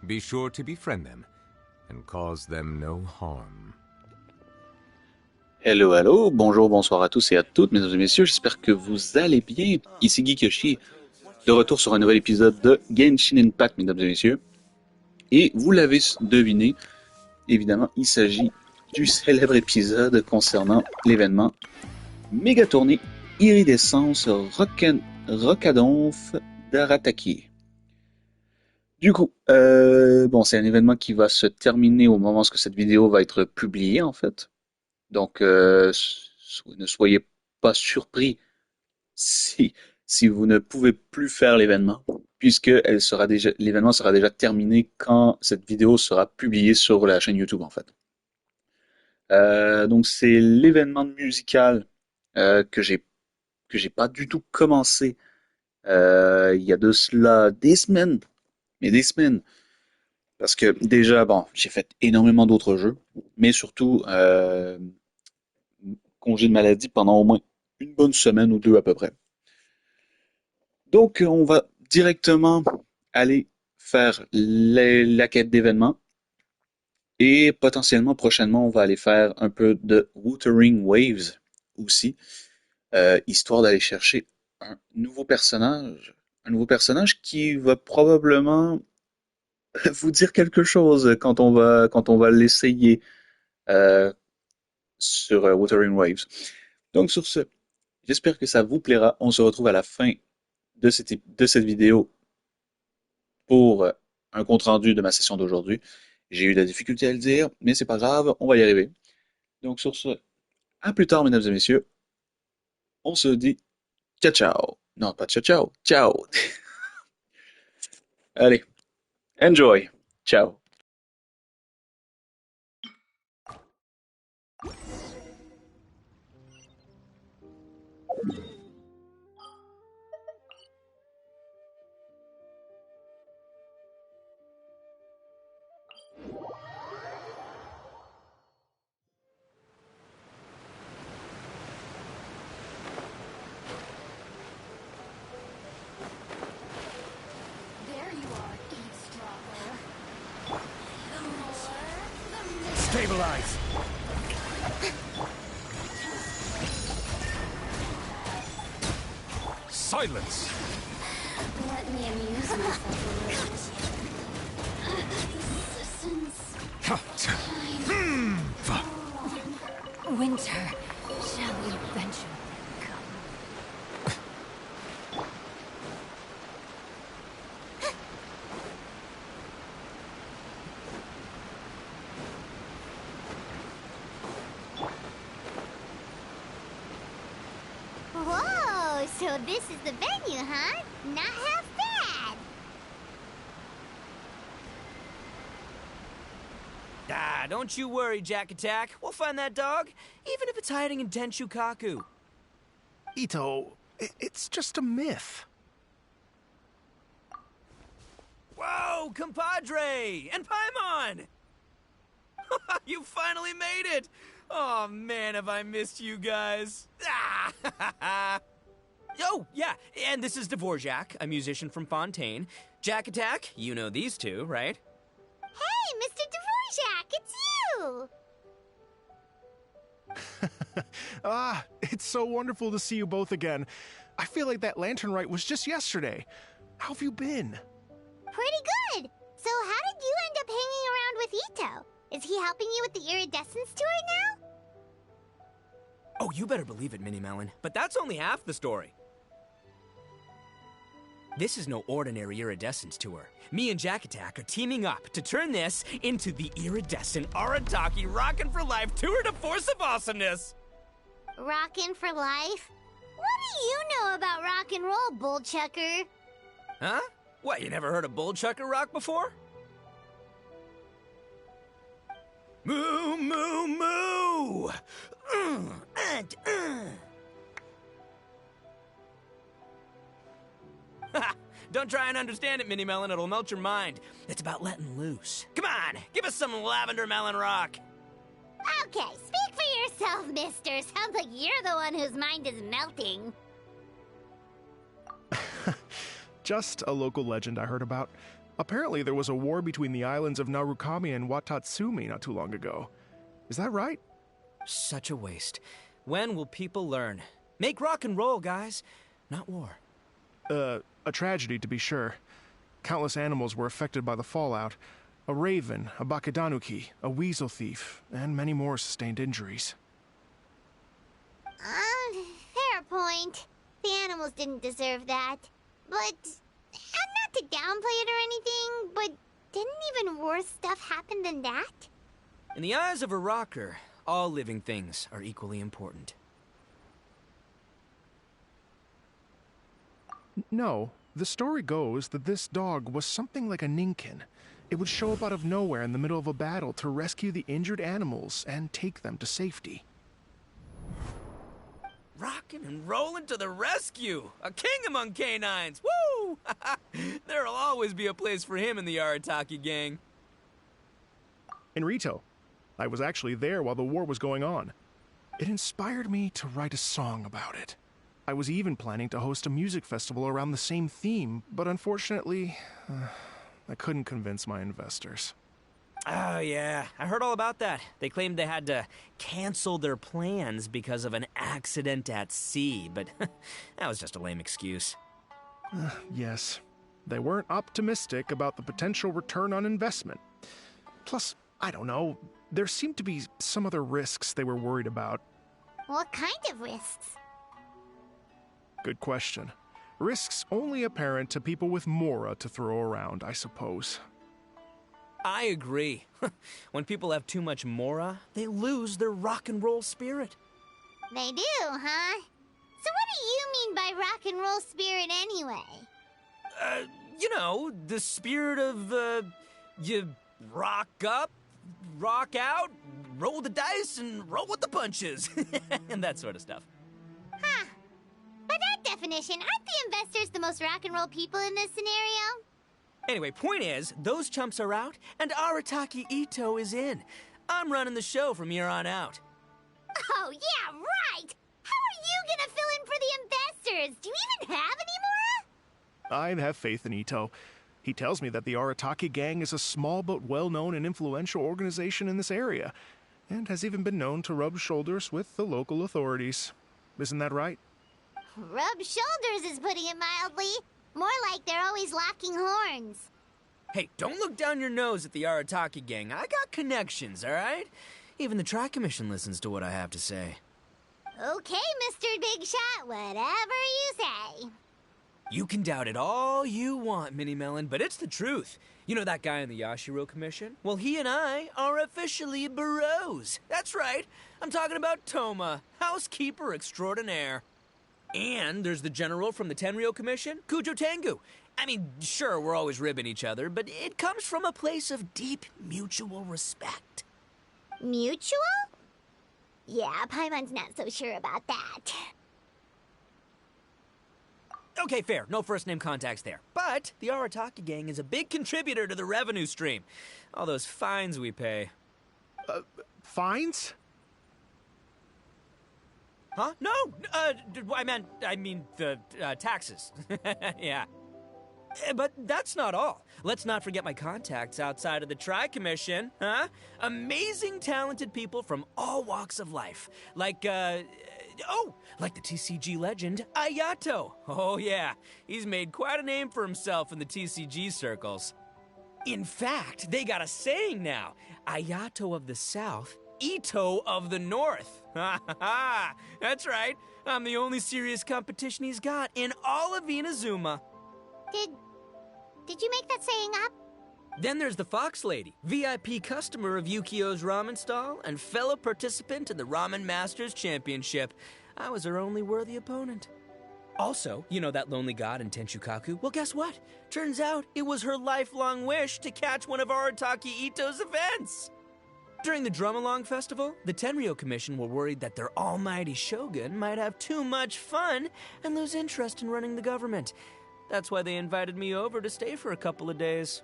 Be sure to befriend them and cause them no harm. Hello, hello, bonjour, bonsoir à tous et à toutes, mesdames et messieurs, j'espère que vous allez bien. Ici GeekYoshii, de retour sur un nouvel épisode de Genshin Impact, mesdames et messieurs. Et vous l'avez deviné, évidemment, il s'agit du célèbre épisode concernant l'événement méga tournée Iridescence Rocadonf d'Arataki. Du coup, bon, c'est un événement qui va se terminer au moment où cette vidéo va être publiée, en fait. Donc, ne soyez pas surpris si vous ne pouvez plus faire l'événement, puisque l'événement sera déjà terminé quand cette vidéo sera publiée sur la chaîne YouTube, en fait. Donc, c'est l'événement musical que j'ai pas du tout commencé il y a de cela des semaines, parce que déjà, bon, j'ai fait énormément d'autres jeux, mais surtout congé de maladie pendant au moins une bonne semaine ou deux à peu près. Donc, on va directement aller faire la quête d'événements et potentiellement prochainement, on va aller faire un peu de Wuthering Waves aussi, histoire d'aller chercher un nouveau personnage qui va probablement vous dire quelque chose quand on va l'essayer sur Wuthering Waves. Donc sur ce, j'espère que ça vous plaira. On se retrouve à la fin de cette vidéo pour un compte-rendu de ma session d'aujourd'hui. J'ai eu de la difficulté à le dire, mais c'est pas grave, on va y arriver. Donc sur ce, à plus tard, mesdames et messieurs. On se dit ciao ciao. Non, pas ciao ciao, ciao. Allez, enjoy. Ciao. Stabilize! Silence! Let me amuse myself a little. Winter, shall we venture come? Whoa, so this is the venue, huh? Not half bad. Ah, don't you worry, Jack Attack. We'll find that dog, even if it's hiding in Tenshukaku. Ito, it's just a myth. Whoa, compadre! And Paimon! You finally made it! Oh man, have I missed you guys. Oh, yeah, and this is Dvorak, a musician from Fontaine. Jack Attack, you know these two, right? Hey, Mr. Dvorak, it's you! It's so wonderful to see you both again. I feel like that lantern rite was just yesterday. How have you been? Pretty good. So how did you end up hanging around with Ito? Is he helping you with the iridescence tour now? Oh, you better believe it, Minnie Melon. But that's only half the story. This is no ordinary iridescence tour. Me and Jack Attack are teaming up to turn this into the iridescent Arataki Rockin' for Life Tour de Force of Awesomeness! Rockin' for life? What do you know about rock and roll, bullchucker? Huh? What, you never heard a bullchucker rock before? Moo, moo, moo! Don't try and understand it, Minnie Melon. It'll melt your mind. It's about letting loose. Come on, give us some lavender melon rock. Okay, speak for yourself, mister. Sounds like you're the one whose mind is melting. Just a local legend I heard about. Apparently there was a war between the islands of Narukami and Watatsumi not too long ago. Is that right? Such a waste. When will people learn? Make rock and roll, guys, not war. A tragedy to be sure. Countless animals were affected by the fallout. A raven, a bakedanuki, a weasel thief, and many more sustained injuries. Fair point. The animals didn't deserve that. But, not to downplay it or anything, but didn't even worse stuff happen than that? In the eyes of a rocker, all living things are equally important. No, the story goes that this dog was something like a ninkin. It would show up out of nowhere in the middle of a battle to rescue the injured animals and take them to safety. Rockin' and rollin' to the rescue! A king among canines! Woo! There'll always be a place for him in the Arataki gang. In Rito, I was actually there while the war was going on. It inspired me to write a song about it. I was even planning to host a music festival around the same theme, but unfortunately, I couldn't convince my investors. Oh, yeah. I heard all about that. They claimed they had to cancel their plans because of an accident at sea, but that was just a lame excuse. Yes, they weren't optimistic about the potential return on investment. Plus, I don't know, there seemed to be some other risks they were worried about. What kind of risks? Good question. Risks only apparent to people with mora to throw around, I suppose. I agree. When people have too much mora, they lose their rock and roll spirit. They do, huh? So what do you mean by rock and roll spirit anyway? You know, the spirit of, you rock up, rock out, roll the dice, and roll with the punches. And that sort of stuff. Huh. By that definition, aren't the investors the most rock and roll people in this scenario? Anyway, point is, those chumps are out, and Arataki Ito is in. I'm running the show from here on out. Oh, yeah, right! How are you gonna fill in for the investors? Do you even have any mora? I have faith in Ito. He tells me that the Arataki gang is a small but well-known and influential organization in this area, and has even been known to rub shoulders with the local authorities. Isn't that right? Rub shoulders is putting it mildly. More like they're always locking horns. Hey, don't look down your nose at the Arataki gang. I got connections, all right? Even the Tri-Commission listens to what I have to say. Okay, Mr. Big Shot, whatever you say. You can doubt it all you want, Mini Melon, but it's the truth. You know that guy in the Yashiro Commission? Well, he and I are officially bros. That's right. I'm talking about Toma, housekeeper extraordinaire. And there's the general from the Tenryo Commission, Kujo Tengu. I mean, sure, we're always ribbing each other, but it comes from a place of deep mutual respect. Mutual? Yeah, Paimon's not so sure about that. Okay, fair. No first-name contacts there. But the Arataki gang is a big contributor to the revenue stream. All those fines we pay. Fines? Huh? No! I mean the taxes. Yeah. But that's not all. Let's not forget my contacts outside of the Tri-Commission, huh? Amazing, talented people from all walks of life. Like the TCG legend, Ayato. Oh yeah, he's made quite a name for himself in the TCG circles. In fact, they got a saying now. Ayato of the South, Ito of the North. Ha ha ha! That's right. I'm the only serious competition he's got in all of Inazuma. Did you make that saying up? Then there's the Fox Lady, VIP customer of Yukio's ramen stall and fellow participant in the Ramen Masters Championship. I was her only worthy opponent. Also, you know that lonely god in Tenchukaku? Well, guess what? Turns out it was her lifelong wish to catch one of Arataki Ito's events. During the Drum-Along Festival, the Tenryo Commission were worried that their almighty shogun might have too much fun and lose interest in running the government. That's why they invited me over to stay for a couple of days.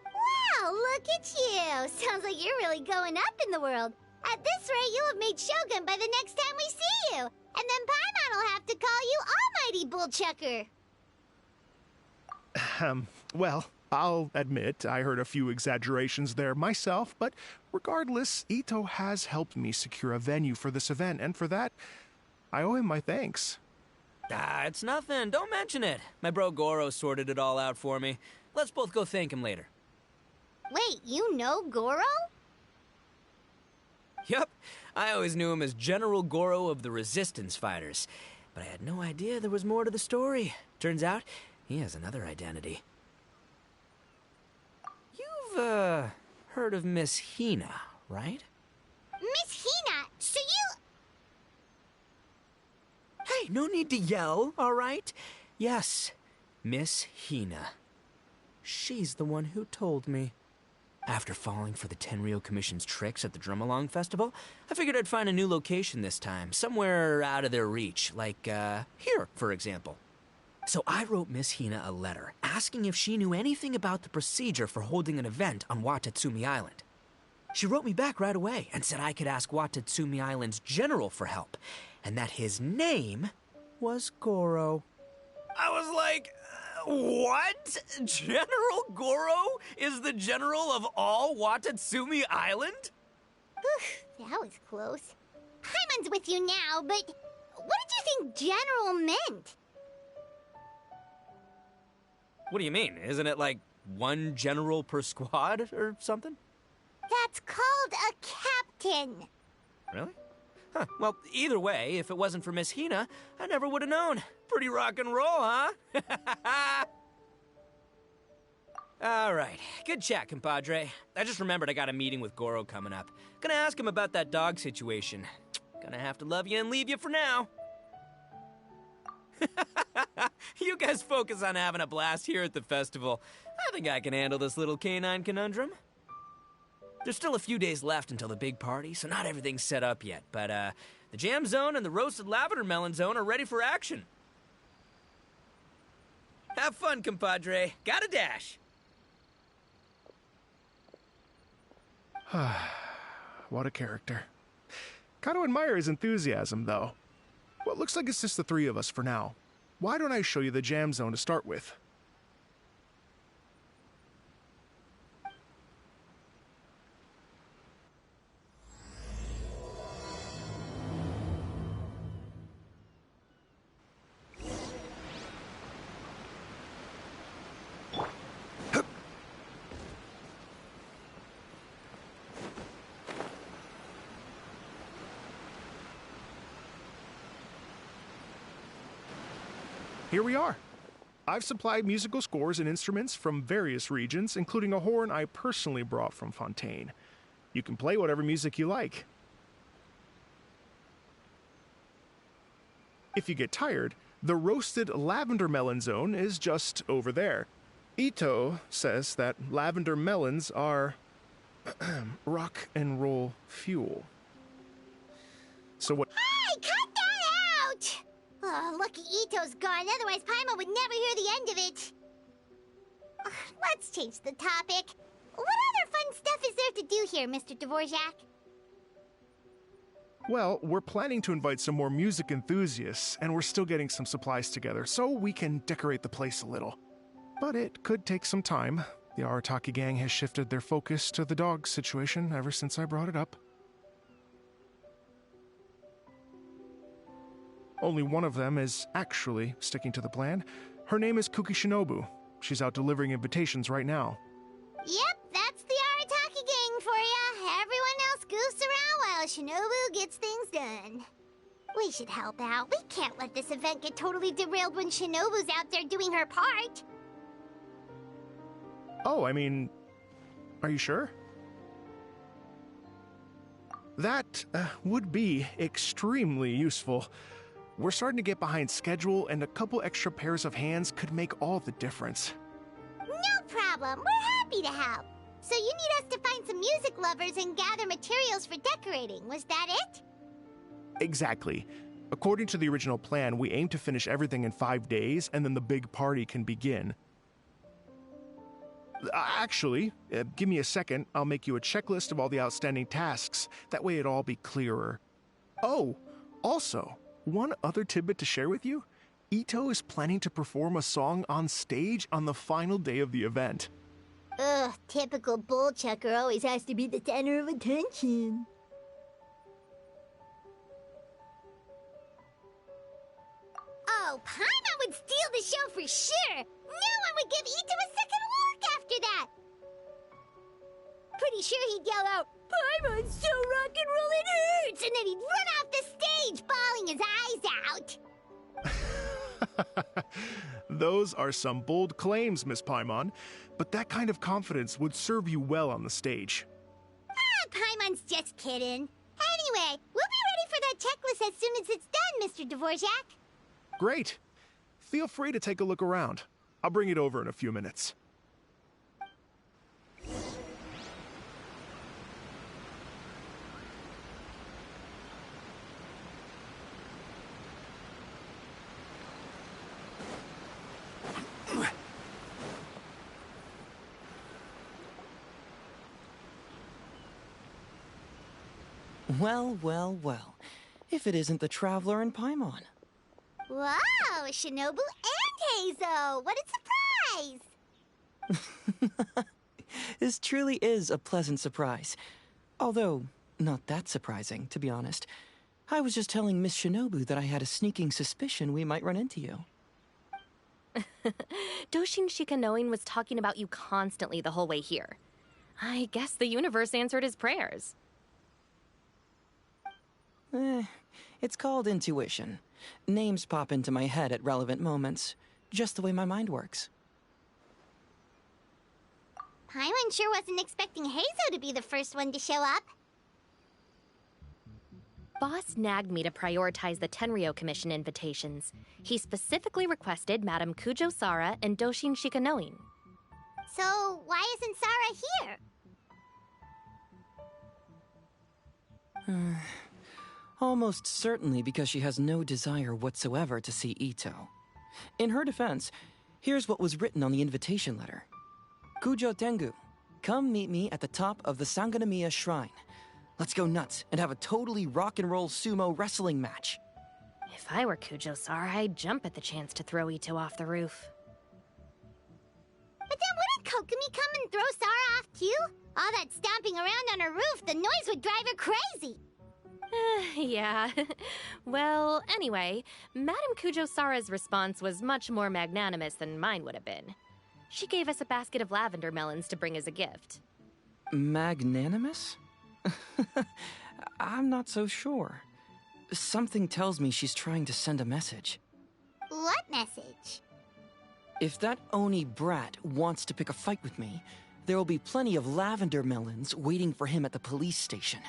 Wow, look at you! Sounds like you're really going up in the world. At this rate, you'll have made Shogun by the next time we see you. And then Paimon will have to call you Almighty Bullchucker. Well, I'll admit I heard a few exaggerations there myself, but regardless, Ito has helped me secure a venue for this event, and for that, I owe him my thanks. Ah, it's nothing. Don't mention it. My bro Goro sorted it all out for me. Let's both go thank him later. Wait, you know Goro? Yup. I always knew him as General Goro of the Resistance Fighters. But I had no idea there was more to the story. Turns out, he has another identity. You've, heard of Miss Hina, right? Miss Hina, so you... Hey, no need to yell, all right? Yes, Miss Hina. She's the one who told me. After falling for the Tenryou Commission's tricks at the Drumalong Festival, I figured I'd find a new location this time, somewhere out of their reach, like, here, for example. So I wrote Miss Hina a letter, asking if she knew anything about the procedure for holding an event on Watatsumi Island. She wrote me back right away and said I could ask Watatsumi Island's general for help, and that his name was Goro. I was like, what? General Goro is the general of all Watatsumi Island? Whew, that was close. Paimon's with you now, but what did you think general meant? What do you mean? Isn't it like one general per squad or something? That's called a captain. Really? Huh. Well, either way, if it wasn't for Miss Hina, I never would have known. Pretty rock and roll, huh? All right. Good chat, compadre. I just remembered I got a meeting with Goro coming up. Gonna ask him about that dog situation. Gonna have to love you and leave you for now. You guys focus on having a blast here at the festival. I think I can handle this little canine conundrum. There's still a few days left until the big party, so not everything's set up yet, but the jam zone and the roasted lavender melon zone are ready for action. Have fun, compadre. Gotta dash. What a character. Gotta admire his enthusiasm, though. Well, it looks like it's just the three of us for now. Why don't I show you the jam zone to start with? Here we are. I've supplied musical scores and instruments from various regions, including a horn I personally brought from Fontaine. You can play whatever music you like. If you get tired, the roasted lavender melon zone is just over there. Ito says that lavender melons are rock and roll fuel. So what? Hey, cut that out! Oh, lucky Ito's gone, otherwise Paimon would never hear the end of it. Let's change the topic. What other fun stuff is there to do here, Mr. Dvorak? Well, we're planning to invite some more music enthusiasts, and we're still getting some supplies together, so we can decorate the place a little. But it could take some time. The Arataki gang has shifted their focus to the dog situation ever since I brought it up. Only one of them is actually sticking to the plan. Her name is Kuki Shinobu. She's out delivering invitations right now. Yep, that's the Arataki gang for ya. Everyone else goofs around while Shinobu gets things done. We should help out. We can't let this event get totally derailed when Shinobu's out there doing her part. Oh, I mean, are you sure? That would be extremely useful. We're starting to get behind schedule, and a couple extra pairs of hands could make all the difference. No problem. We're happy to help. So you need us to find some music lovers and gather materials for decorating. Was that it? Exactly. According to the original plan, we aim to finish everything in 5 days, and then the big party can begin. Actually, give me a second. I'll make you a checklist of all the outstanding tasks. That way it'll all be clearer. Oh, also, one other tidbit to share with you. Ito is planning to perform a song on stage on the final day of the event. Ugh, typical bull chucker always has to be the center of attention. Oh, Paimon would steal the show for sure! No one would give Ito a second look after that! Pretty sure he'd yell out, "Paimon's so rock and roll it hurts!" And then he'd run off the stage, bawling his eyes out. Those are some bold claims, Miss Paimon, but that kind of confidence would serve you well on the stage. Ah, Paimon's just kidding. Anyway, we'll be ready for that checklist as soon as it's done, Mr. Dvorak. Great. Feel free to take a look around. I'll bring it over in a few minutes. Well, well, well. If it isn't the Traveler and Paimon. Wow, Shinobu and Heizo! What a surprise! This truly is a pleasant surprise. Although, not that surprising, to be honest. I was just telling Miss Shinobu that I had a sneaking suspicion we might run into you. Doshin Shikanoin was talking about you constantly the whole way here. I guess the universe answered his prayers. It's called intuition. Names pop into my head at relevant moments, just the way my mind works. Paimon sure wasn't expecting Heizo to be the first one to show up. Boss nagged me to prioritize the Tenryo Commission invitations. He specifically requested Madame Kujo Sara and Doshin Shikanoin. So, why isn't Sara here? Almost certainly because she has no desire whatsoever to see Ito. In her defense, here's what was written on the invitation letter. Kujo Tengu, come meet me at the top of the Sanganamiya Shrine. Let's go nuts and have a totally rock and roll sumo wrestling match. If I were Kujo Sara, I'd jump at the chance to throw Ito off the roof. But then wouldn't Kokumi come and throw Sara off too? All that stomping around on her roof, the noise would drive her crazy. Yeah. Well, anyway, Madame Kujo Sara's response was much more magnanimous than mine would have been. She gave us a basket of lavender melons to bring as a gift. Magnanimous? I'm not so sure. Something tells me she's trying to send a message. What message? If that Oni brat wants to pick a fight with me, there will be plenty of lavender melons waiting for him at the police station.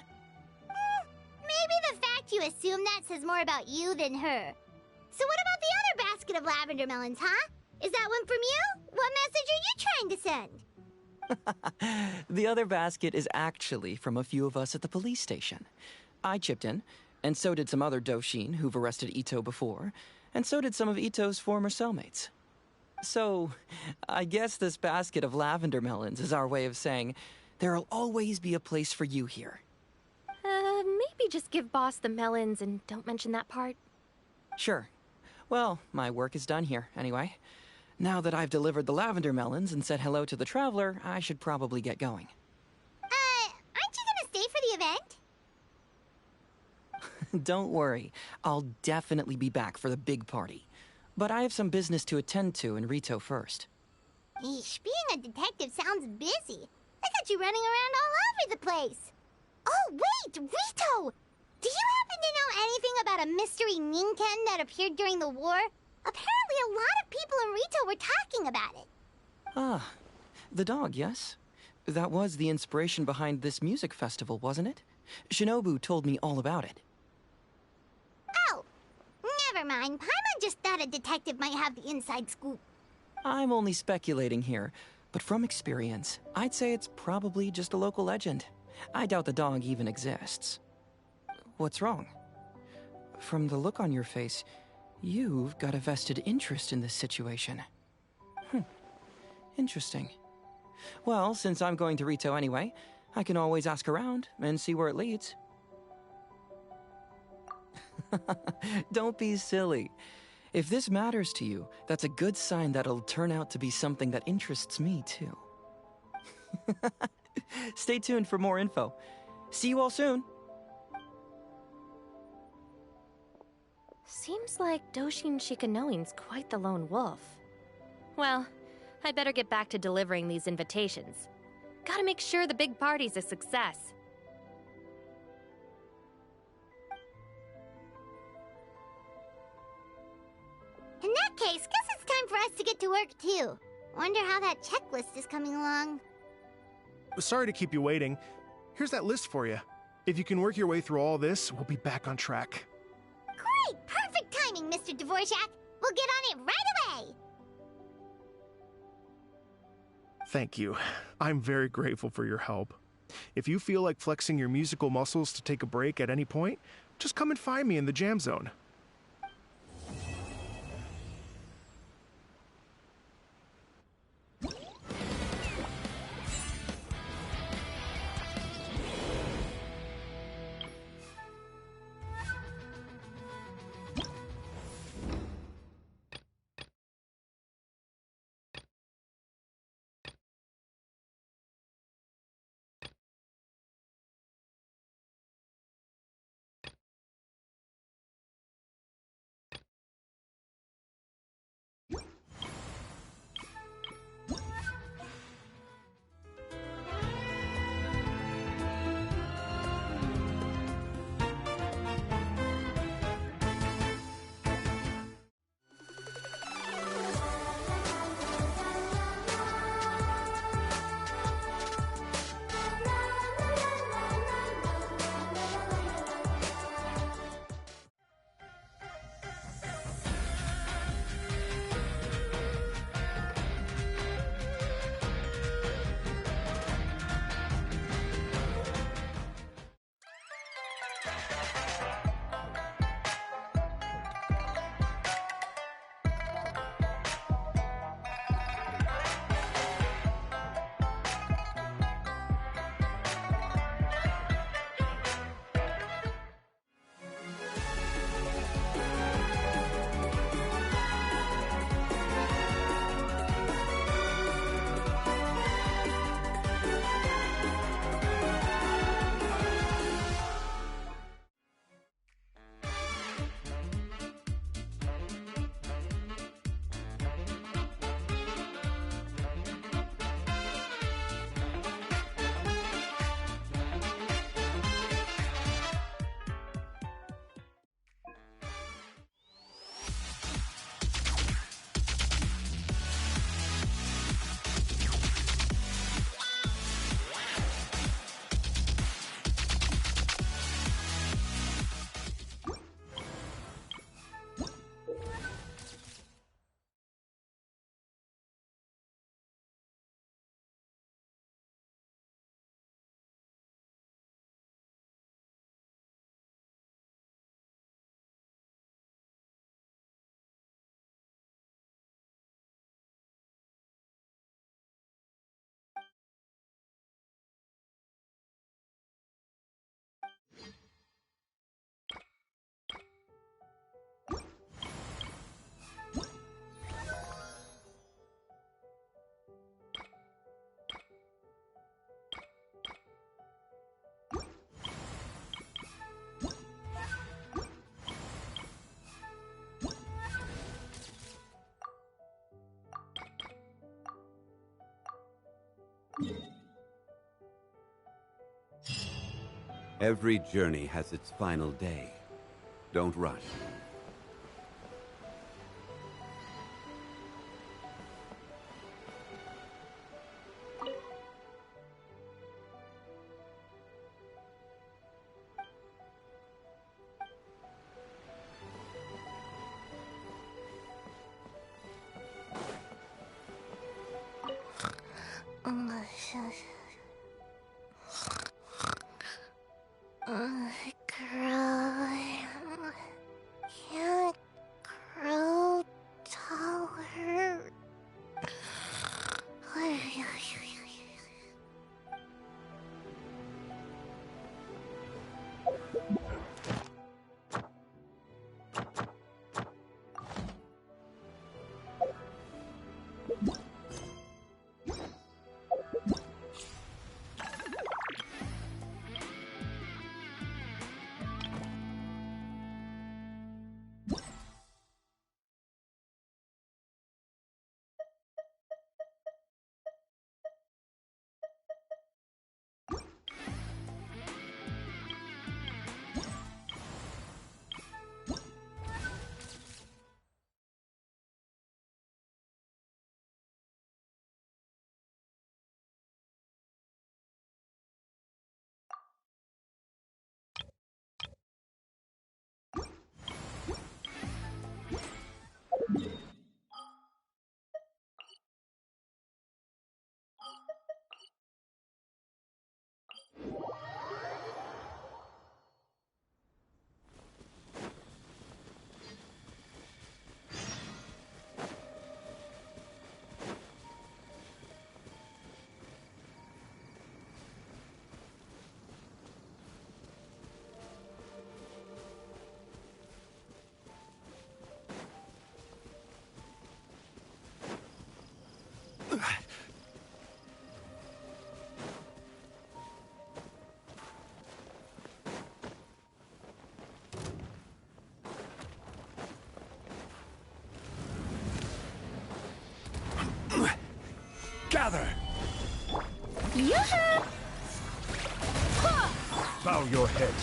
Maybe the fact you assume that says more about you than her. So what about the other basket of lavender melons, huh? Is that one from you? What message are you trying to send? The other basket is actually from a few of us at the police station. I chipped in, and so did some other Doshin who've arrested Ito before, and so did some of Ito's former cellmates. So, I guess this basket of lavender melons is our way of saying, there'll always be a place for you here. Maybe just give Boss the melons and don't mention that part. Sure. Well, my work is done here, anyway. Now that I've delivered the lavender melons and said hello to the Traveler, I should probably get going. Aren't you gonna stay for the event? Don't worry, I'll definitely be back for the big party. But I have some business to attend to in Rito first. Eesh, being a detective sounds busy. I got you running around all over the place. Oh, wait, Rito! Do you happen to know anything about a mystery Ninken that appeared during the war? Apparently a lot of people in Rito were talking about it. Ah, the dog, yes? That was the inspiration behind this music festival, wasn't it? Shinobu told me all about it. Oh, never mind. Paimon just thought a detective might have the inside scoop. I'm only speculating here, but from experience, I'd say it's probably just a local legend. I doubt the dog even exists. What's wrong? From the look on your face, you've got a vested interest in this situation. Interesting. Well, since I'm going to Rito anyway, I can always ask around and see where it leads. Don't be silly. If this matters to you, that's a good sign that it'll turn out to be something that interests me, too. Stay tuned for more info. See you all soon! Seems like Doshin Shikanoin's quite the lone wolf. Well, I better get back to delivering these invitations. Gotta make sure the big party's a success. In that case, guess it's time for us to get to work too. Wonder how that checklist is coming along. Sorry to keep you waiting. Here's that list for you. If you can work your way through all this, we'll be back on track. Great! Perfect timing, Mr. Dvorak! We'll get on it right away! Thank you. I'm very grateful for your help. If you feel like flexing your musical muscles to take a break at any point, just come and find me in the jam zone. Every journey has its final day. Don't rush. Can't grow taller. gather! Yoo-hoo! Bow your head.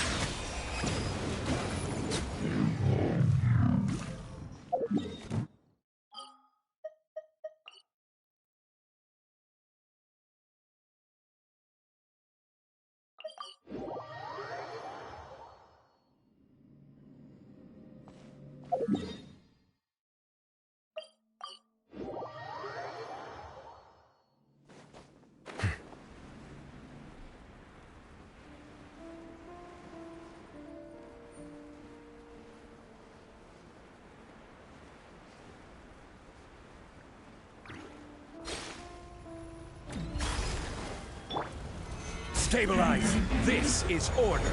Stabilize! This is order!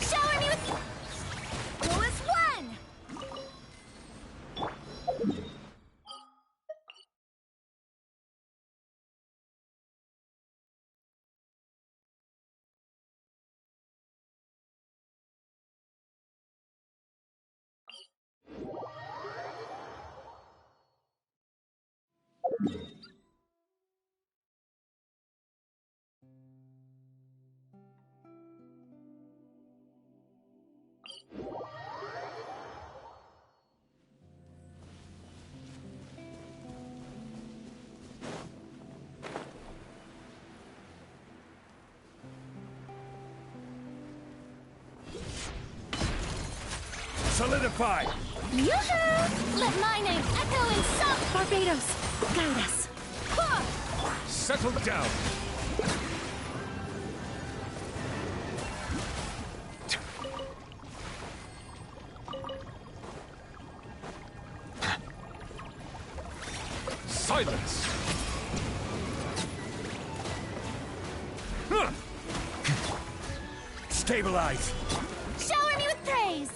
Shower me with lowest one! Solidify! Yoo-hoo! Let my name echo in some Barbados. Guide us. Settle down! Silence! Stabilize! Shower me with praise.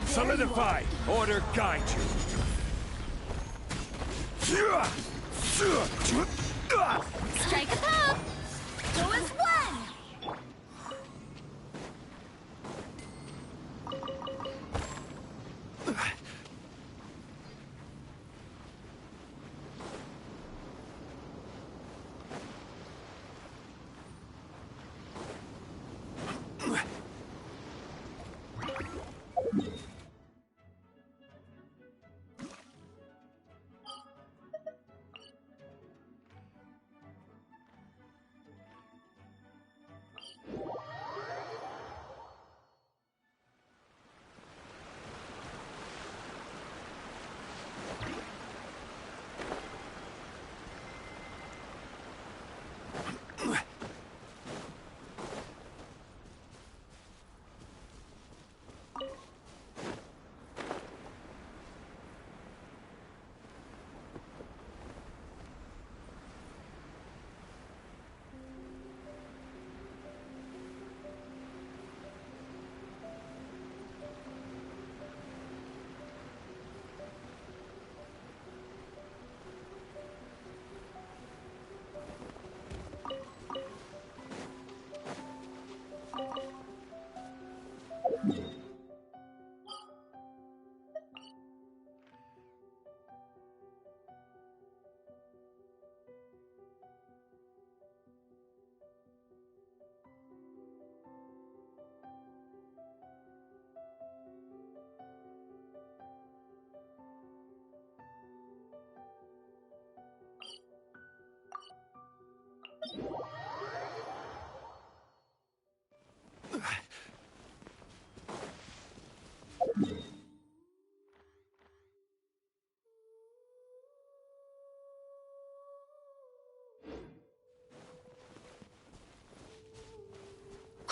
Solidify! Order guide you! Strike a pop. Go as one.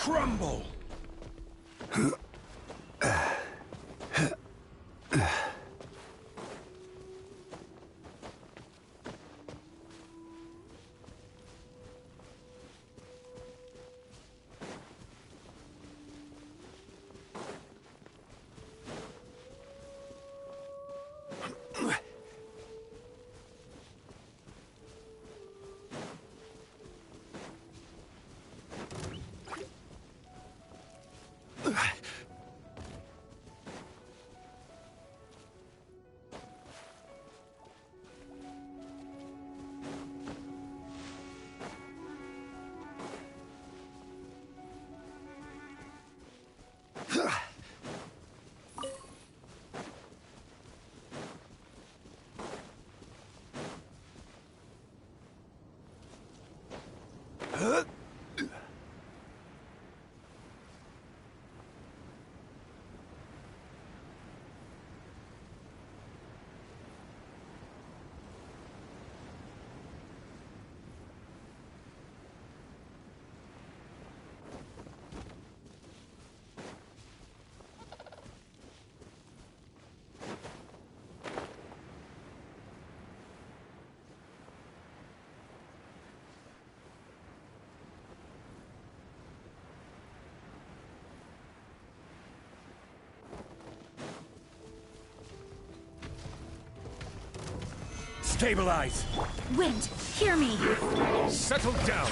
crumble! Stabilize! Wind, hear me. Settle down!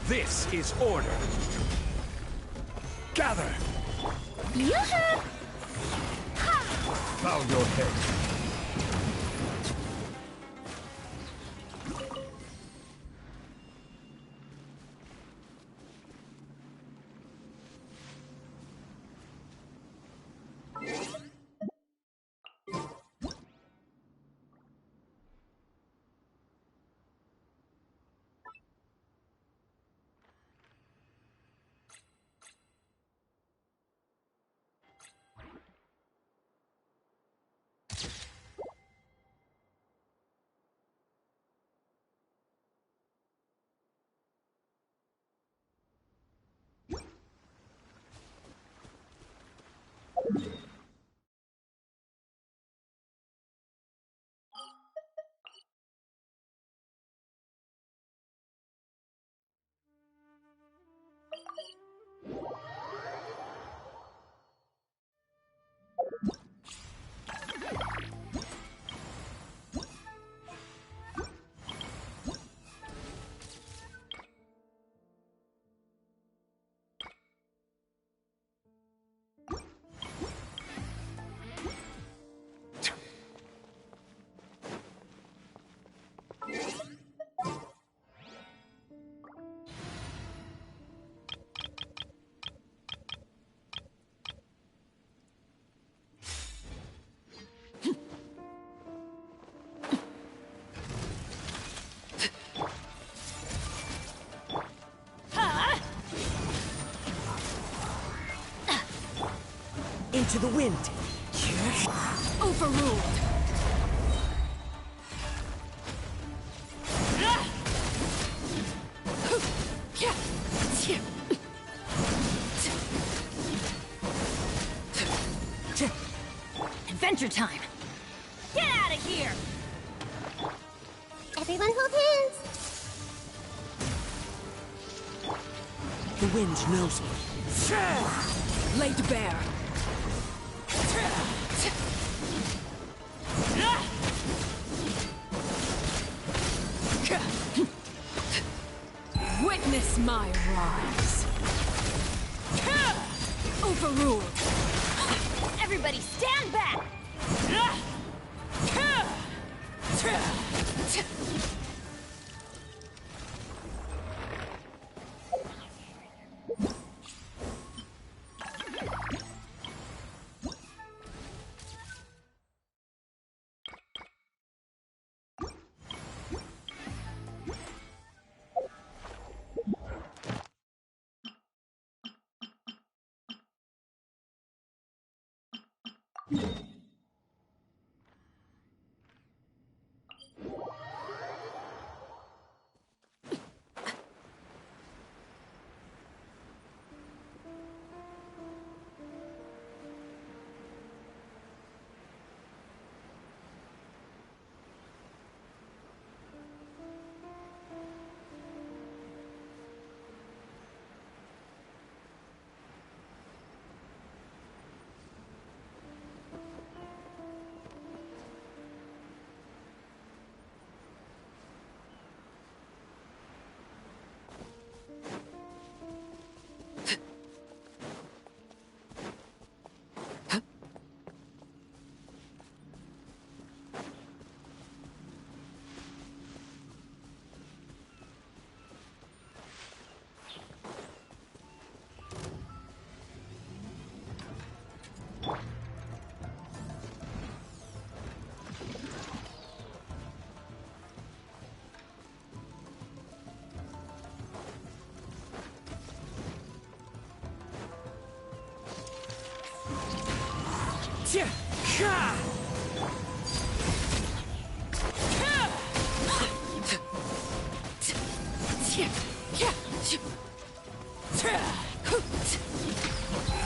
This is order. Gather. Yoo-hoo! Bow your head. Into the wind. Overruled. Adventure time. Get out of here. Everyone hold hands. The wind knows me. Laid bare. Witness my rise. Overruled. Everybody stand back.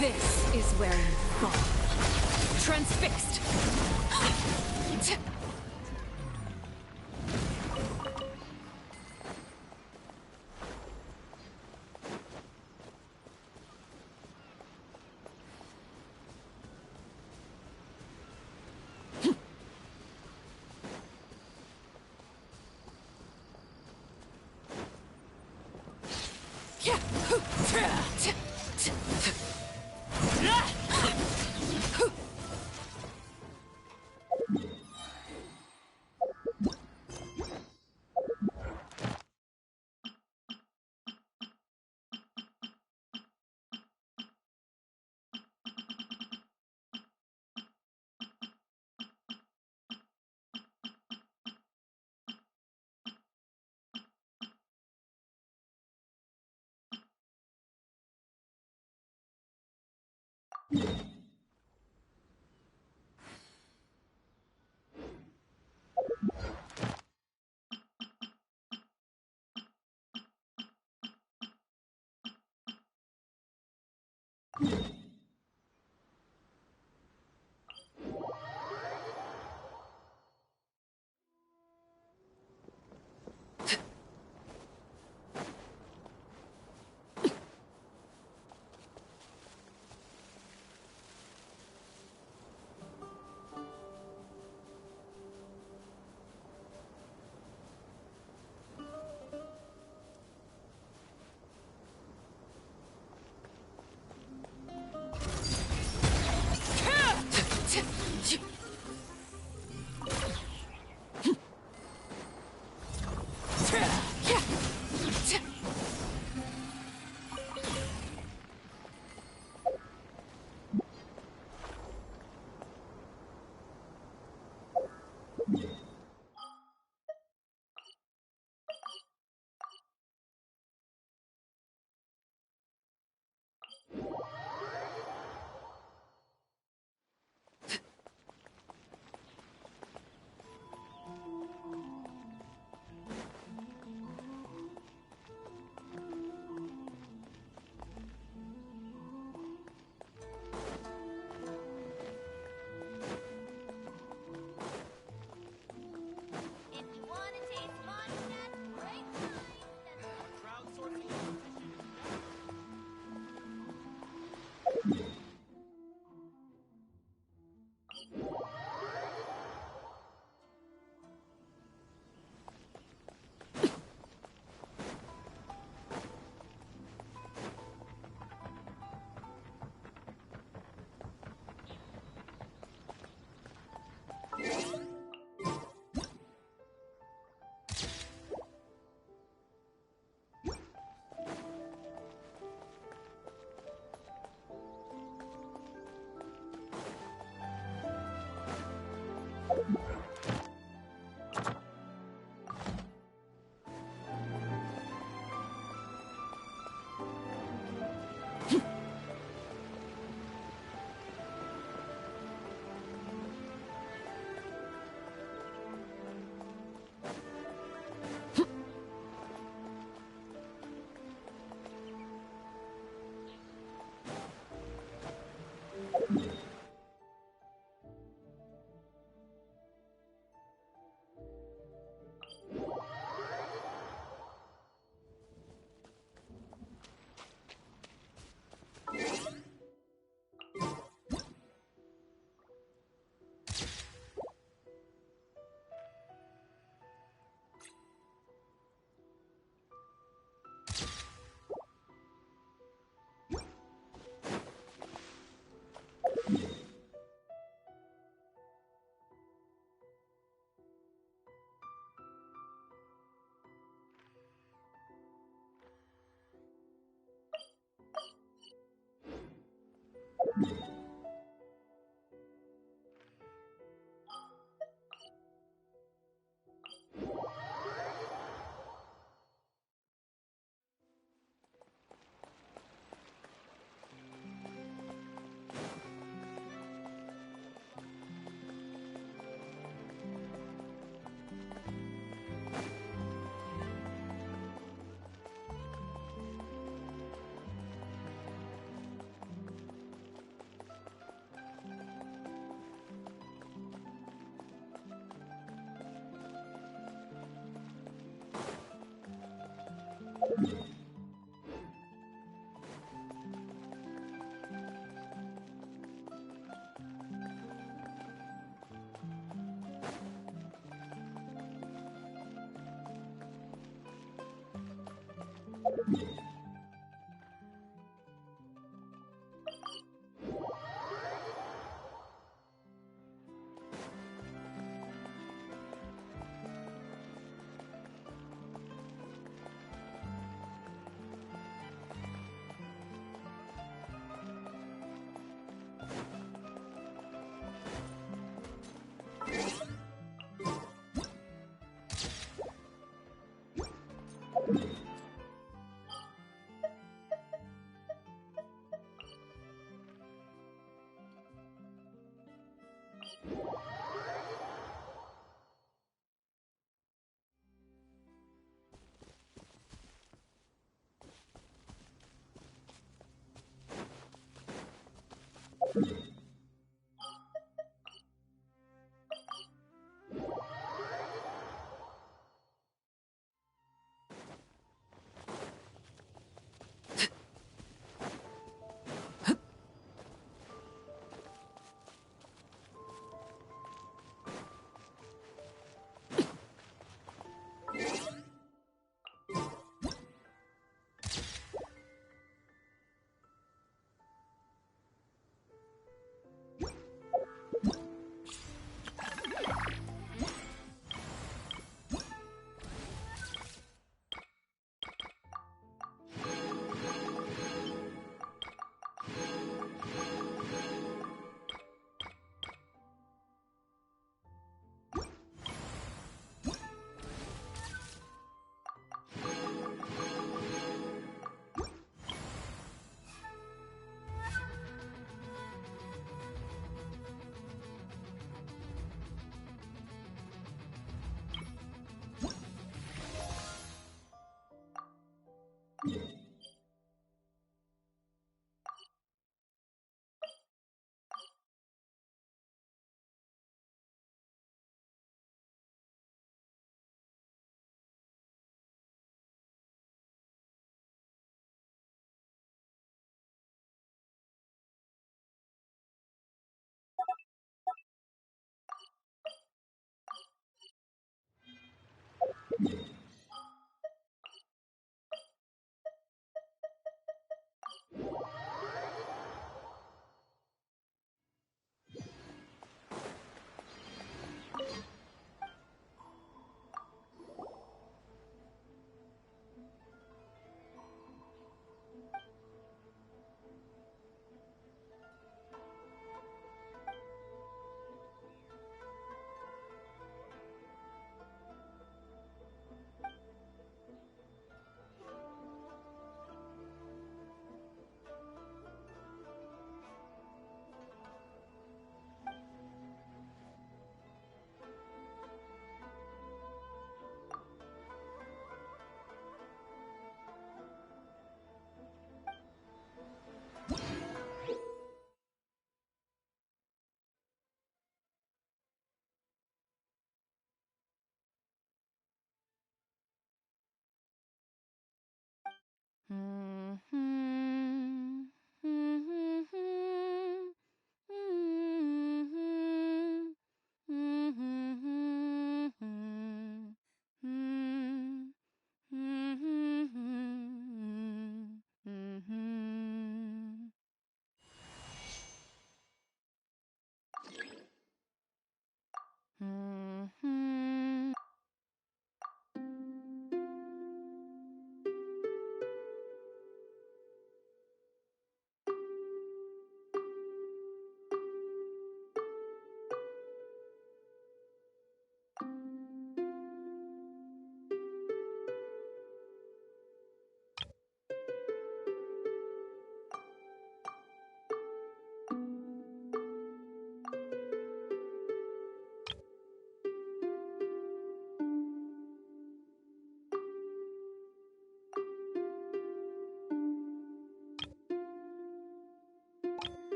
This is where you fall. Transfixed.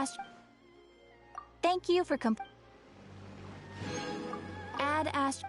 Ast. Thank you for add Ast.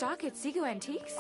stock at Seago Antiques?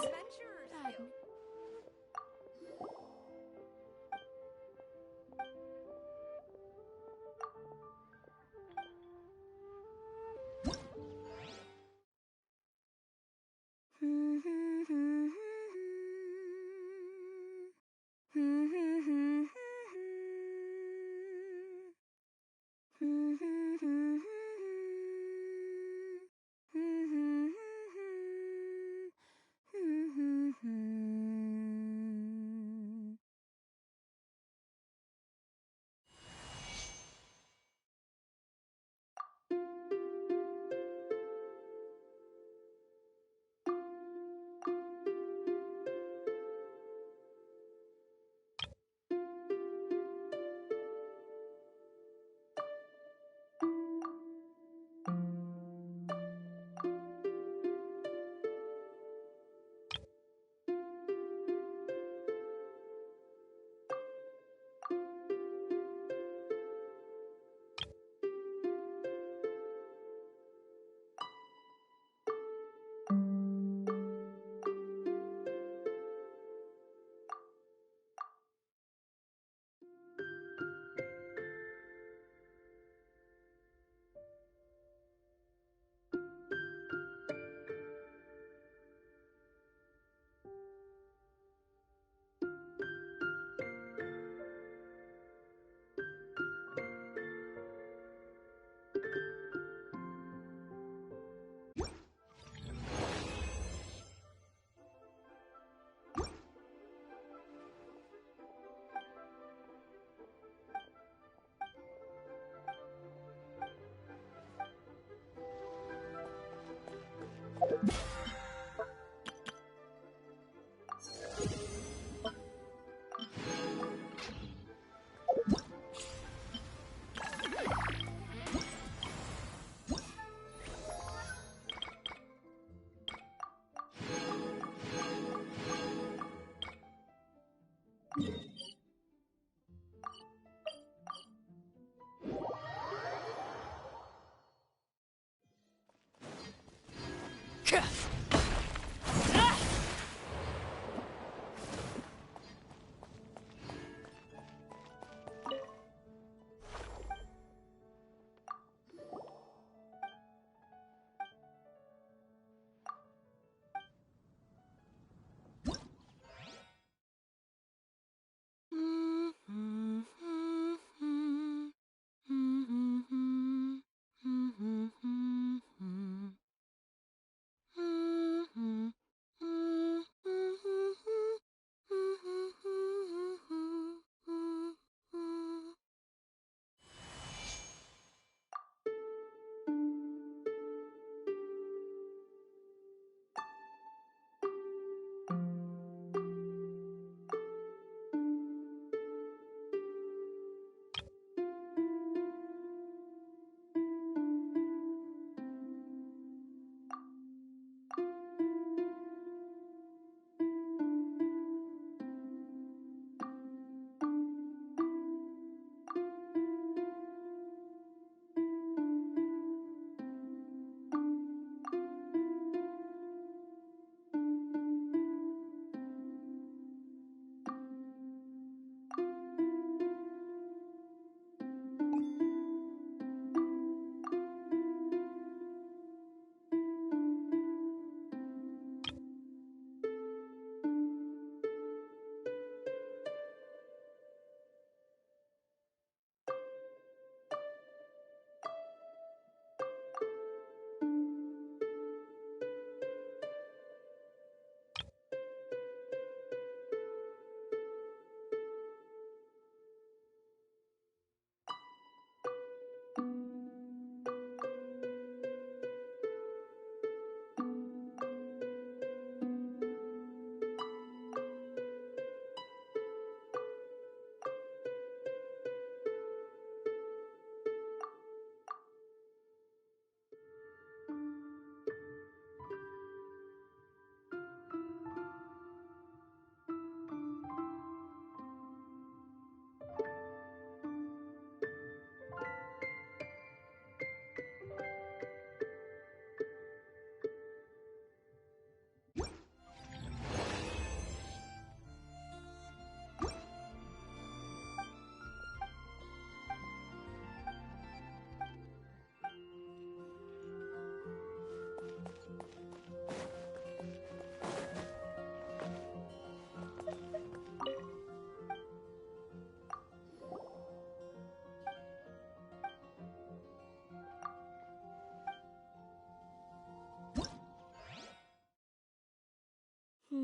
Come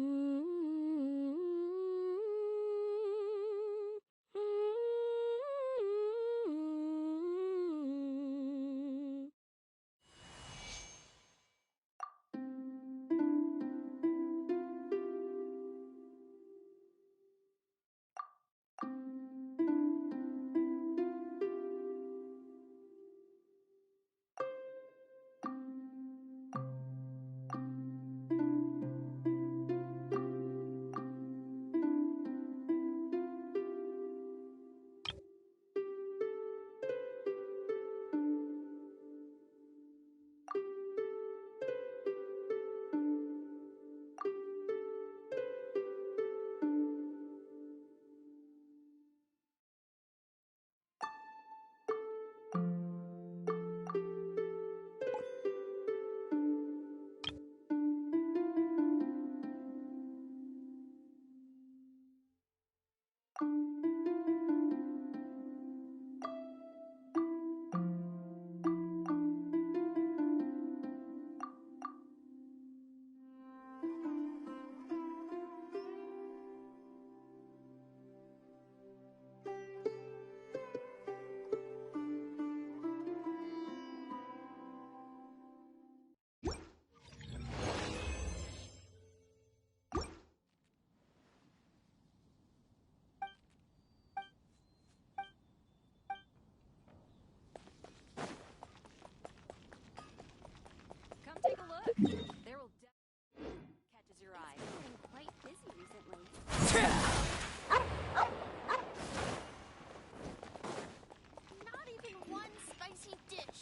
take a look. There will catches your eye. I've been quite busy recently. Not even one spicy dish.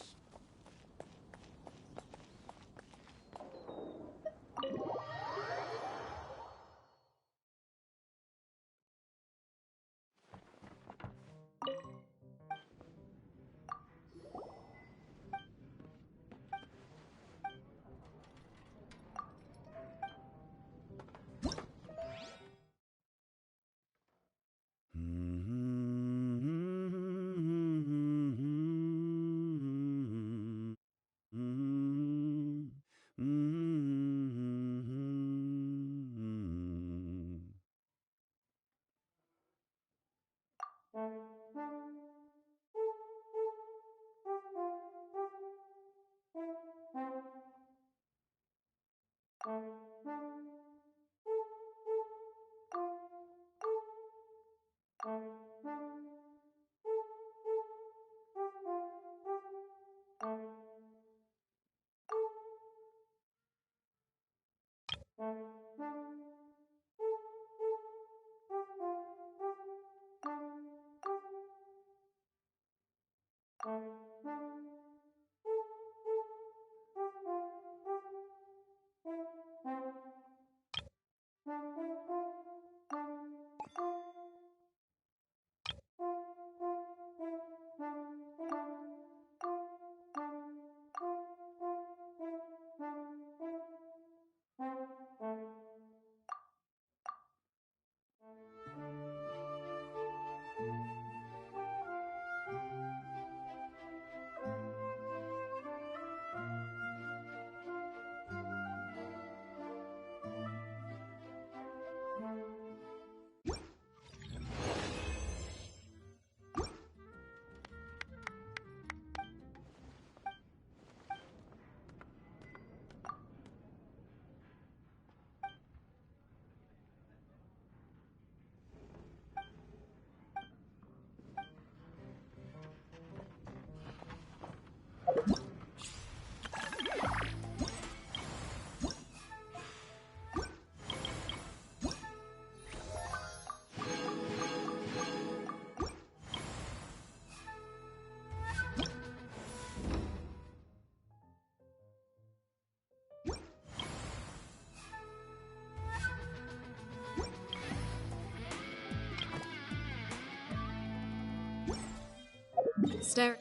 Stare.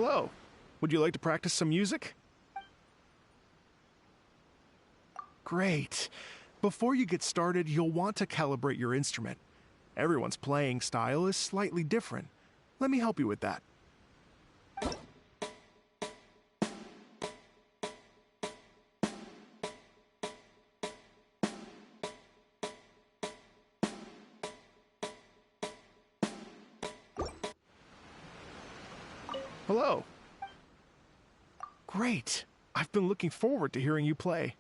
Hello. Would you like to practice some music? Great. Before you get started, you'll want to calibrate your instrument. Everyone's playing style is slightly different. Let me help you with that. Hello. Great. I've been looking forward to hearing you play.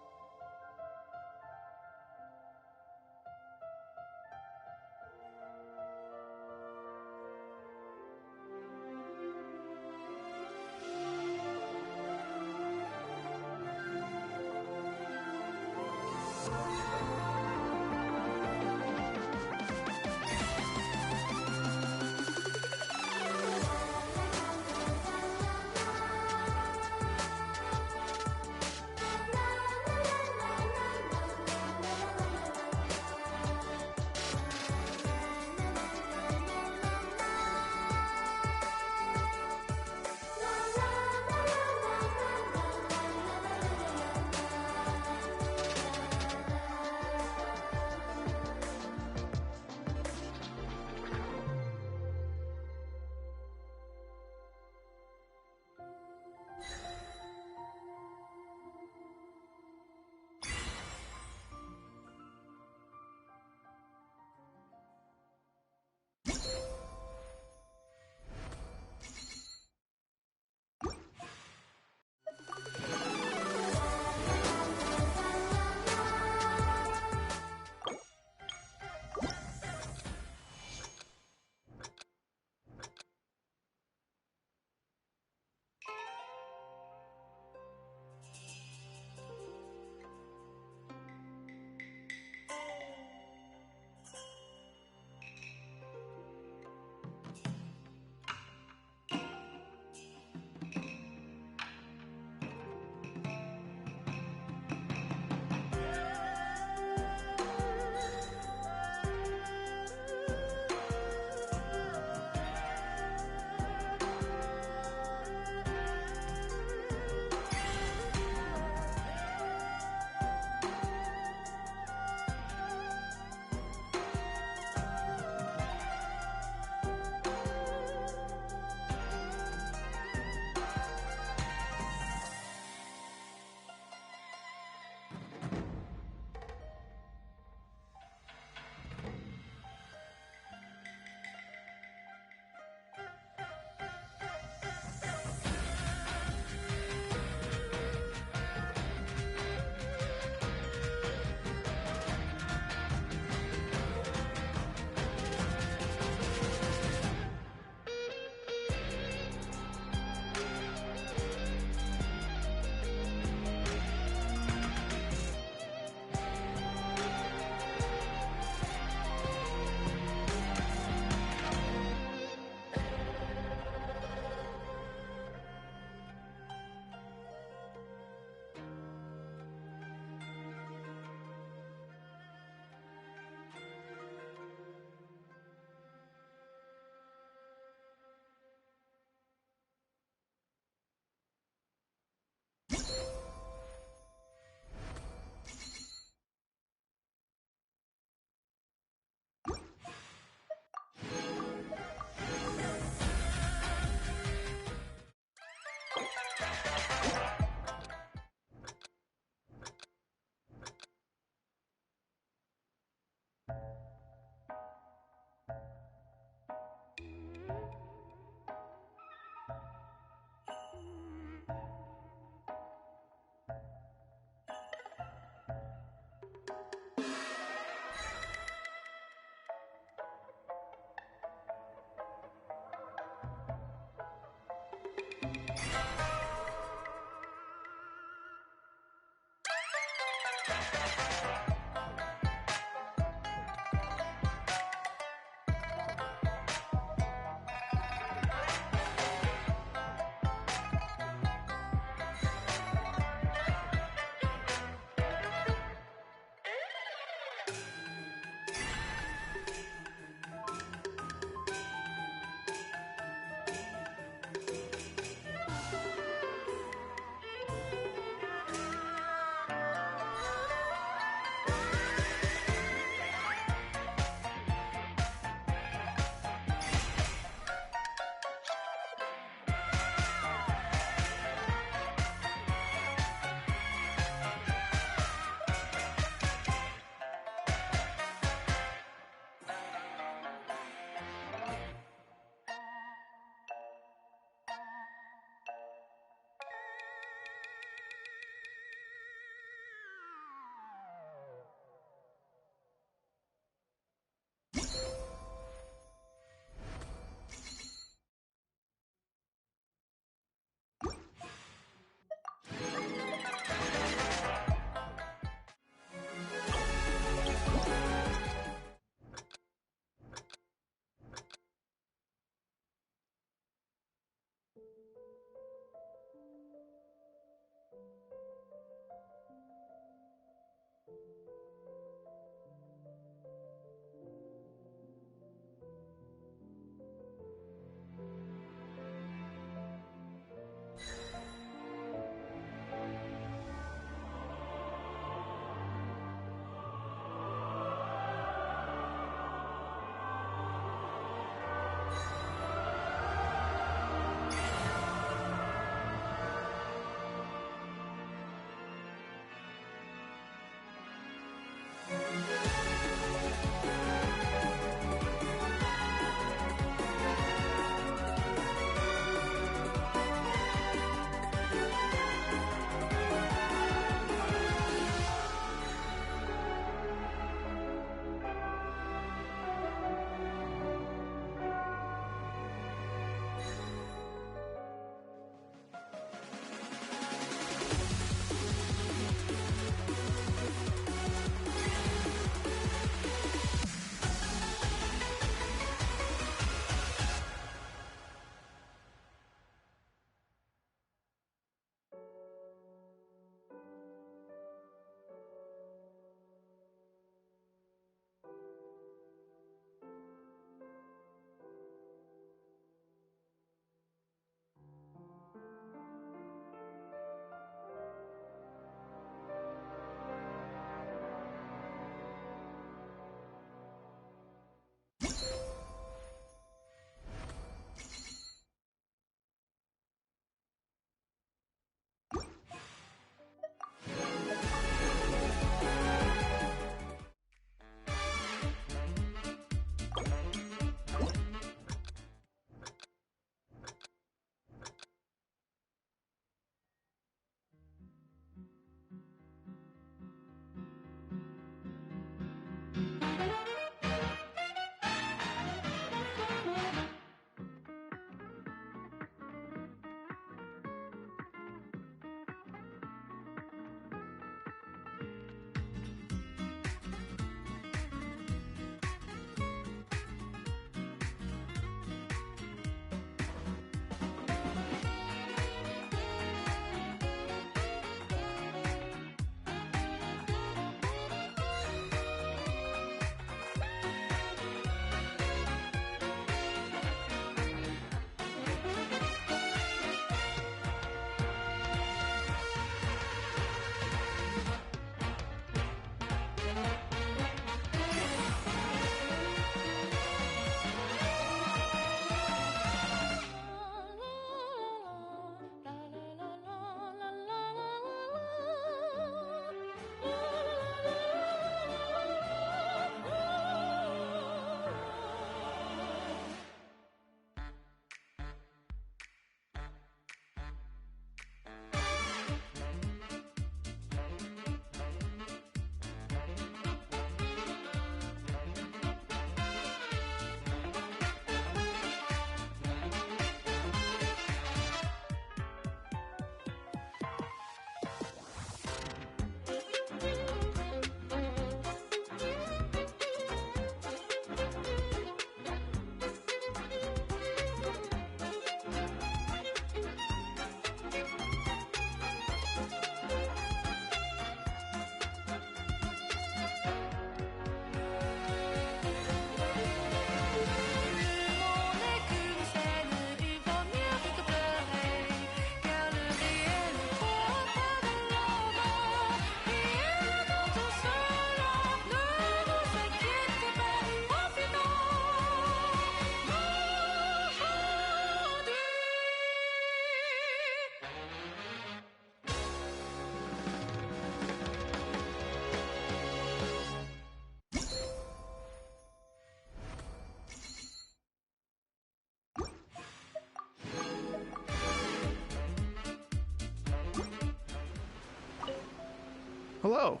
Hello.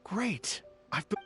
Great. I've been...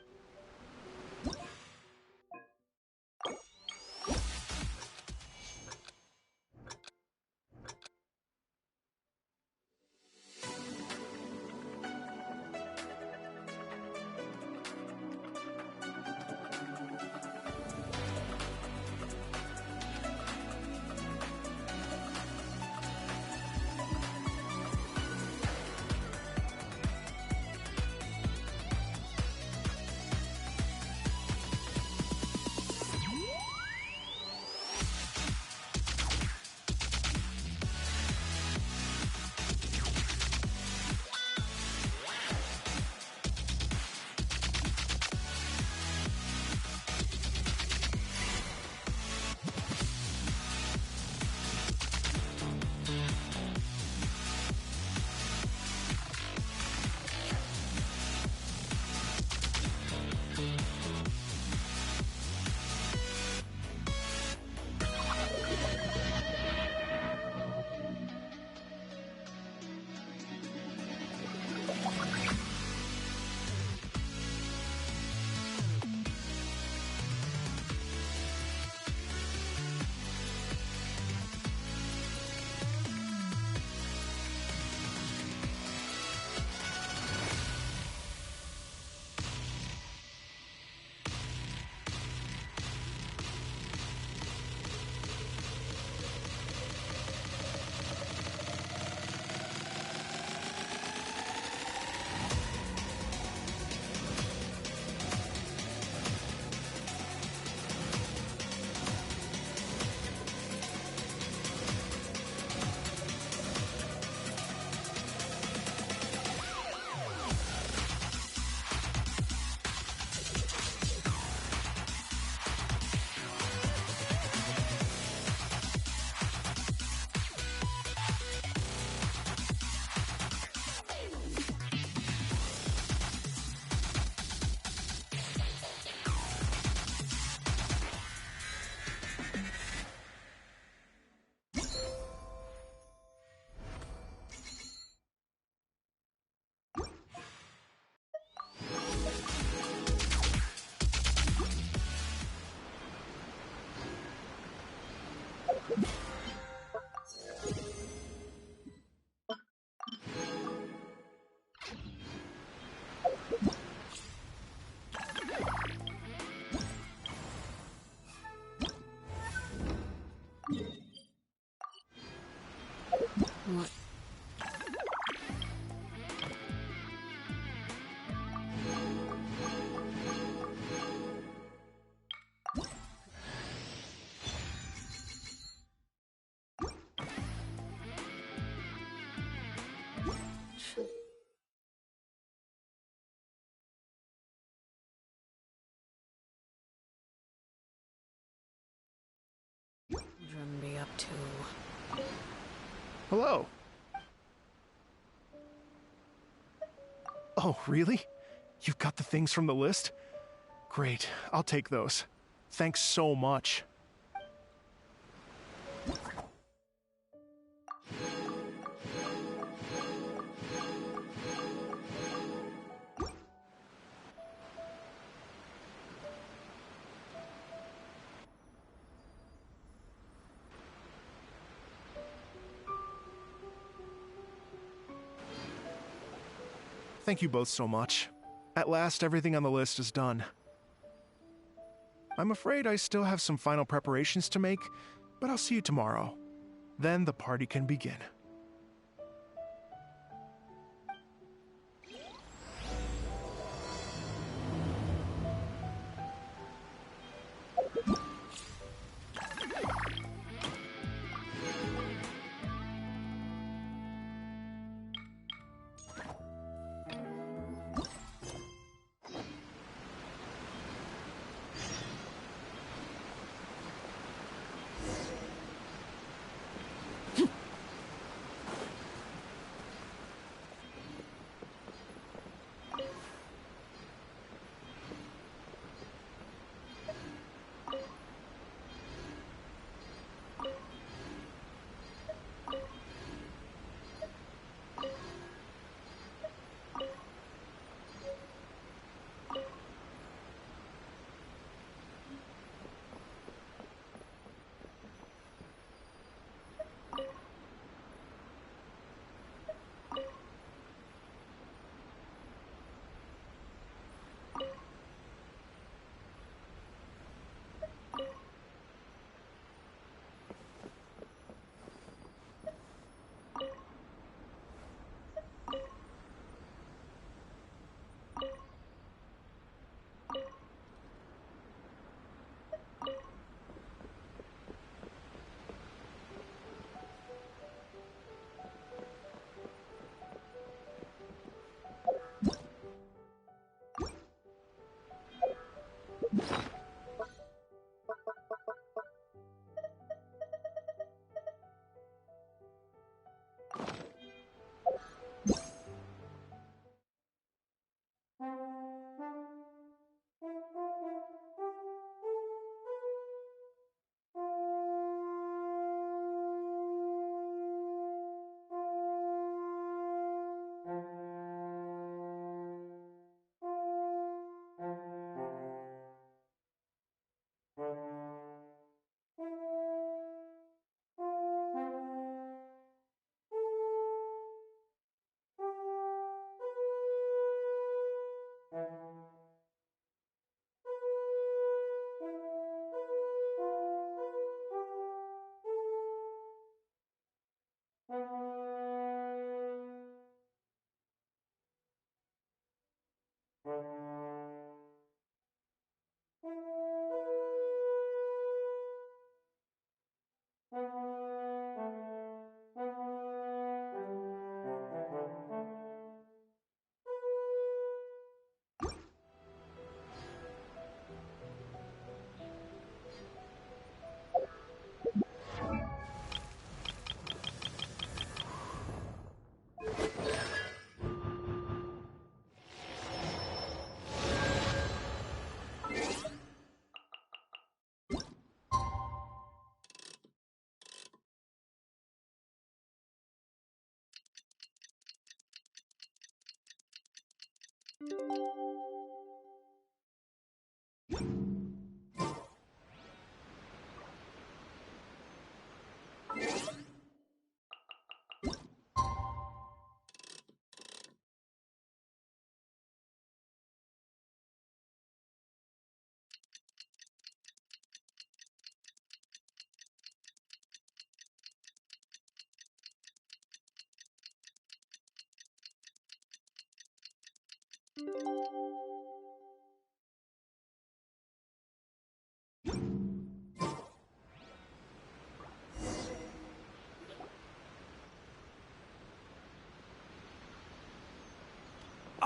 Hello. Oh, really? You've got the things from the list? Great, I'll take those. Thanks so much. Thank you both so much. At last, everything on the list is done. I'm afraid I still have some final preparations to make, but I'll see you tomorrow. Then the party can begin.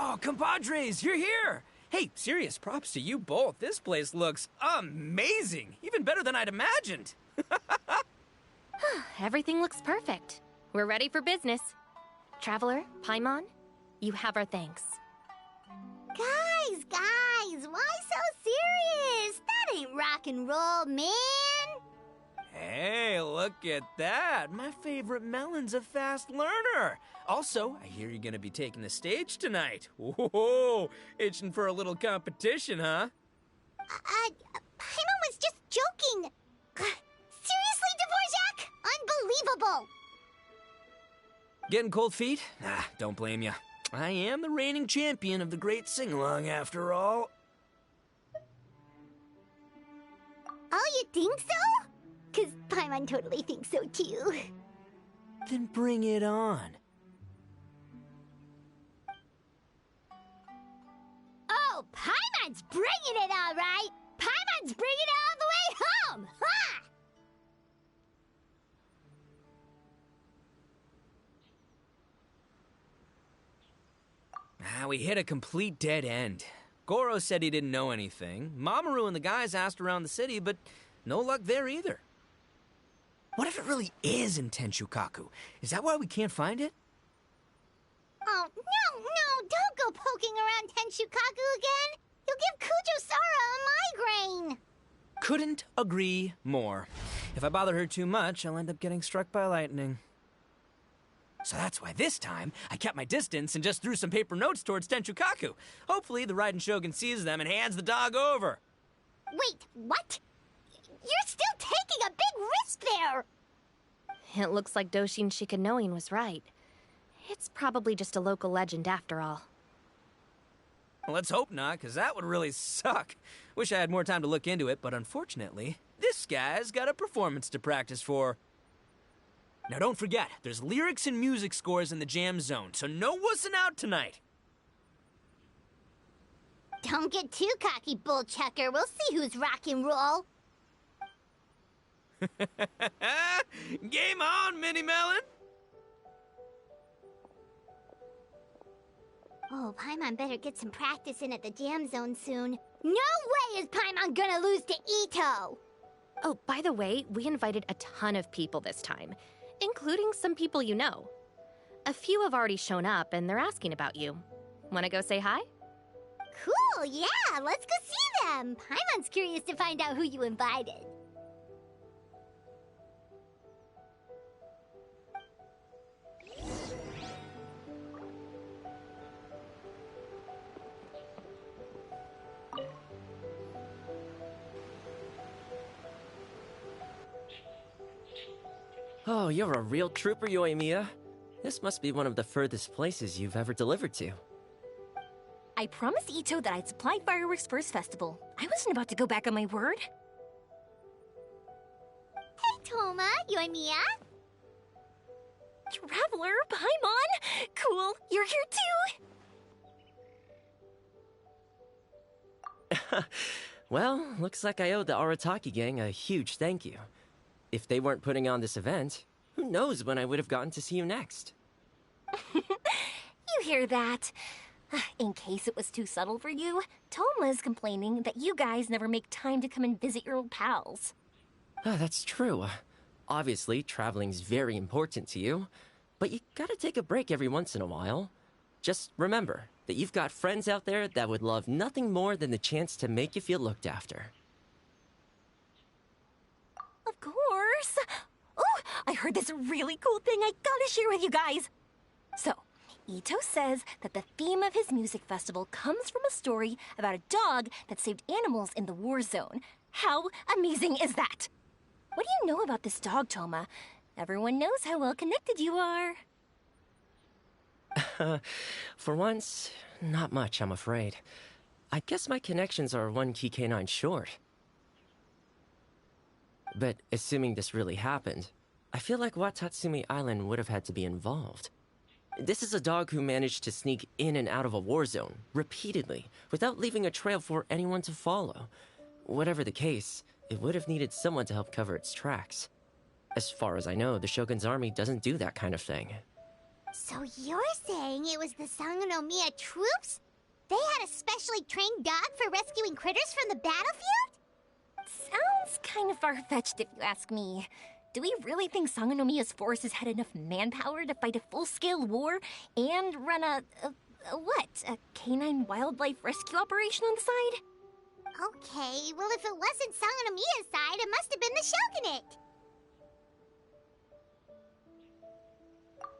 Oh, compadres, you're here! Hey, serious props to you both. This place looks amazing! Even better than I'd imagined. Everything looks perfect. We're ready for business. Traveler, Paimon, you have our thanks. Guys, why so serious? That ain't rock and roll, man. Hey, look at that. My favorite melon's a fast learner. Also, I hear you're gonna be taking the stage tonight. Whoa, itching for a little competition, huh? Paimon was just joking. Seriously, Dvorak? Unbelievable. Getting cold feet? Nah, don't blame ya. I am the reigning champion of the great sing-along after all. Oh, you think so? 'Cause Paimon totally thinks so too. Then bring it on. Oh, Paimon's bringing it all right. Paimon's bringing it all the way home. Ha! We hit a complete dead end. Goro said he didn't know anything. Mamoru and the guys asked around the city, but no luck there either. What if it really is in Tenshukaku? Is that why we can't find it? Oh, no, don't go poking around Tenshukaku again. You'll give Kujo-Sara a migraine. Couldn't agree more. If I bother her too much, I'll end up getting struck by lightning. So that's why this time, I kept my distance and just threw some paper notes towards Tenshukaku. Hopefully, the Raiden Shogun sees them and hands the dog over. Wait, what? You're still taking a big risk there! It looks like Doshin Shikanoin was right. It's probably just a local legend after all. Let's hope not, because that would really suck. Wish I had more time to look into it, but unfortunately, this guy's got a performance to practice for. Now don't forget, there's lyrics and music scores in the jam zone, so no wussing out tonight. Don't get too cocky, bullchucker. We'll see who's rock and roll. Game on, Mini Melon! Oh, Paimon better get some practice in at the jam zone soon. No way is Paimon gonna lose to Ito! Oh, by the way, we invited a ton of people this time, including some people you know. A few have already shown up, and they're asking about you. Wanna go say hi? Cool, yeah, let's go see them. Paimon's curious to find out who you invited. Oh, you're a real trooper, Yoimiya. This must be one of the furthest places you've ever delivered to. I promised Ito that I'd supply fireworks for his festival. I wasn't about to go back on my word. Hey, Toma, Yoimiya. Traveler, Paimon! Cool, you're here too! Well, looks like I owe the Arataki gang a huge thank you. If they weren't putting on this event, who knows when I would have gotten to see you next. You hear that? In case it was too subtle for you, Toma's complaining that you guys never make time to come and visit your old pals. That's true. Obviously, traveling's very important to you, but you gotta take a break every once in a while. Just remember that you've got friends out there that would love nothing more than the chance to make you feel looked after. Of course! Oh, I heard this really cool thing I gotta share with you guys! So, Ito says that the theme of his music festival comes from a story about a dog that saved animals in the war zone. How amazing is that? What do you know about this dog, Toma? Everyone knows how well connected you are. For once, not much, I'm afraid. I guess my connections are one key canine short. But assuming this really happened, I feel like Watatsumi Island would have had to be involved. This is a dog who managed to sneak in and out of a war zone, repeatedly, without leaving a trail for anyone to follow. Whatever the case, it would have needed someone to help cover its tracks. As far as I know, the Shogun's army doesn't do that kind of thing. So you're saying it was the Sangonomiya troops? They had a specially trained dog for rescuing critters from the battlefield? Sounds kind of far-fetched if you ask me. Do we really think Sangonomiya's forces had enough manpower to fight a full-scale war and run a canine wildlife rescue operation on the side? Okay, well if it wasn't Sangonomiya's side, it must have been the Shogunate.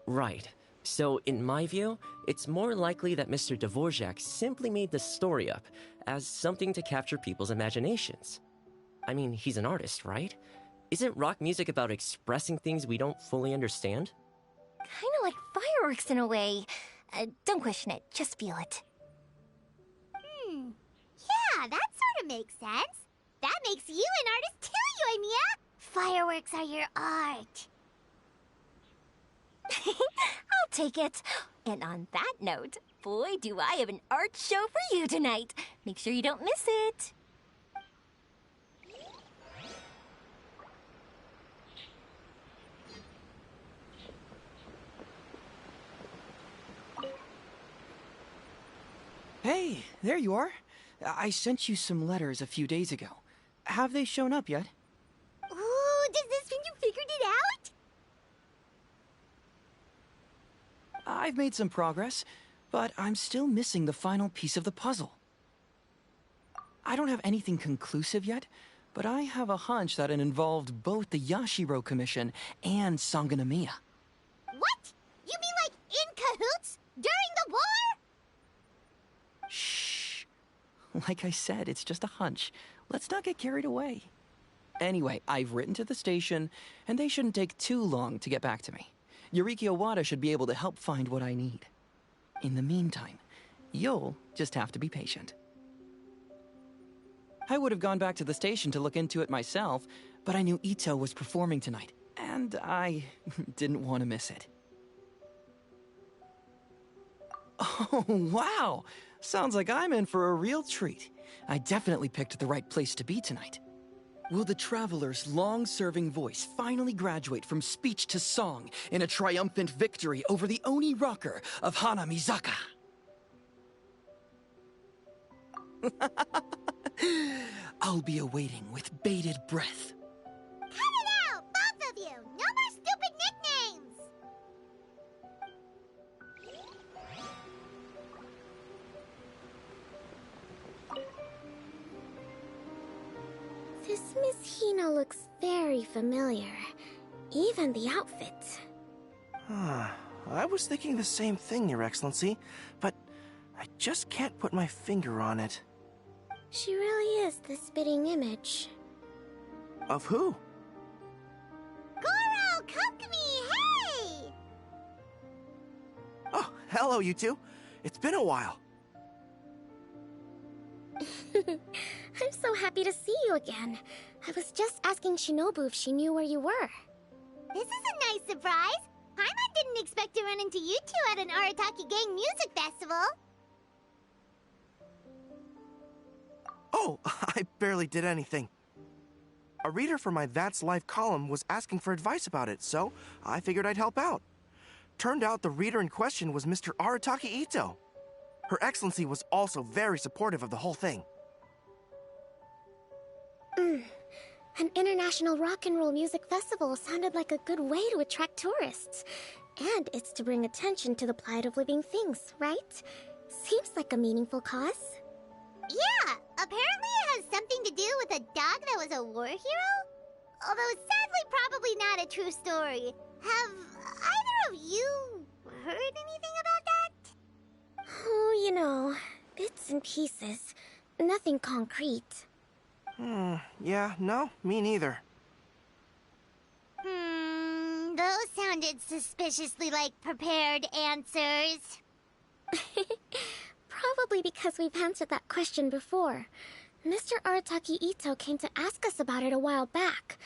Right. So, in my view, it's more likely that Mr. Dvorak simply made the story up as something to capture people's imaginations. I mean, he's an artist, right? Isn't rock music about expressing things we don't fully understand? Kinda like fireworks in a way. Don't question it, just feel it. Yeah, that sort of makes sense. That makes you an artist too, Yoimiya. Fireworks are your art. I'll take it. And on that note, boy, do I have an art show for you tonight. Make sure you don't miss it. Hey, there you are. I sent you some letters a few days ago. Have they shown up yet? Ooh, does this mean you figured it out? I've made some progress, but I'm still missing the final piece of the puzzle. I don't have anything conclusive yet, but I have a hunch that it involved both the Yashiro Commission and Sangonomiya. What? You mean like in cahoots? During the war? Shh. Like I said, it's just a hunch. Let's not get carried away. Anyway, I've written to the station, and they shouldn't take too long to get back to me. Yuriki Owada should be able to help find what I need. In the meantime, you'll just have to be patient. I would have gone back to the station to look into it myself, but I knew Ito was performing tonight, and I didn't want to miss it. Oh, wow! Sounds like I'm in for a real treat. I definitely picked the right place to be tonight. Will the Traveler's long-serving voice finally graduate from speech to song in a triumphant victory over the Oni rocker of Hanamizaka? I'll be awaiting with bated breath. Cut it out, both of you! No more stupid nicknames! This Miss Hina looks very familiar. Even the outfit. I was thinking the same thing, Your Excellency, but I just can't put my finger on it. She really is the spitting image. Of who? Goro, Kokumi, hey! Oh, hello, you two. It's been a while. I'm so happy to see you again. I was just asking Shinobu if she knew where you were. This is a nice surprise. Paimon didn't expect to run into you two at an Arataki Gang music festival. Oh, I barely did anything. A reader for my That's Life column was asking for advice about it, so I figured I'd help out. Turned out the reader in question was Mr. Arataki Ito. Her Excellency was also very supportive of the whole thing. An international rock and roll music festival sounded like a good way to attract tourists. And it's to bring attention to the plight of living things, right? Seems like a meaningful cause. Yeah, apparently it has something to do with a dog that was a war hero? Although sadly probably not a true story. Have either of you heard anything about that? Oh, you know, bits and pieces. Nothing concrete. Yeah, no, me neither. Those sounded suspiciously like prepared answers. Probably because we've answered that question before. Mr. Arataki Ito came to ask us about it a while back.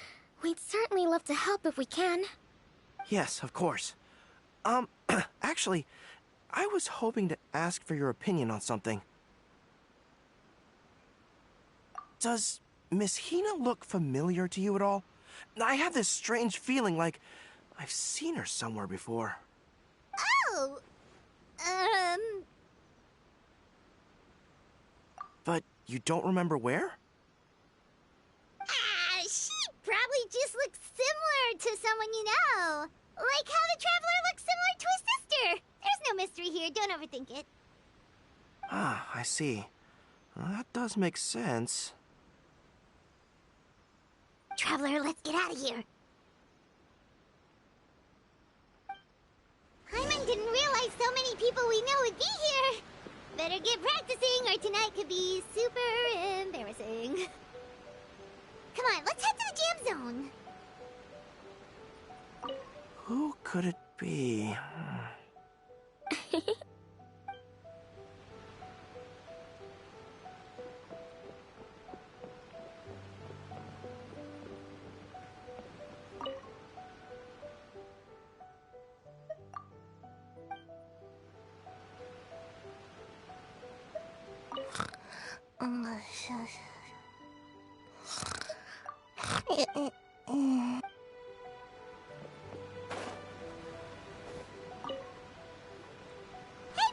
We'd certainly love to help if we can. Yes, of course. Actually, I was hoping to ask for your opinion on something. Does Miss Hina look familiar to you at all? I have this strange feeling like I've seen her somewhere before. Oh! But you don't remember where? She probably just looks similar to someone you know. Like how the Traveler looks similar to his sister. There's no mystery here, don't overthink it. Ah, I see. Well, that does make sense. Traveler, let's get out of here. Paimon didn't realize so many people we know would be here. Better get practicing or tonight could be super embarrassing. Come on, let's head to the jam zone. Who could it be?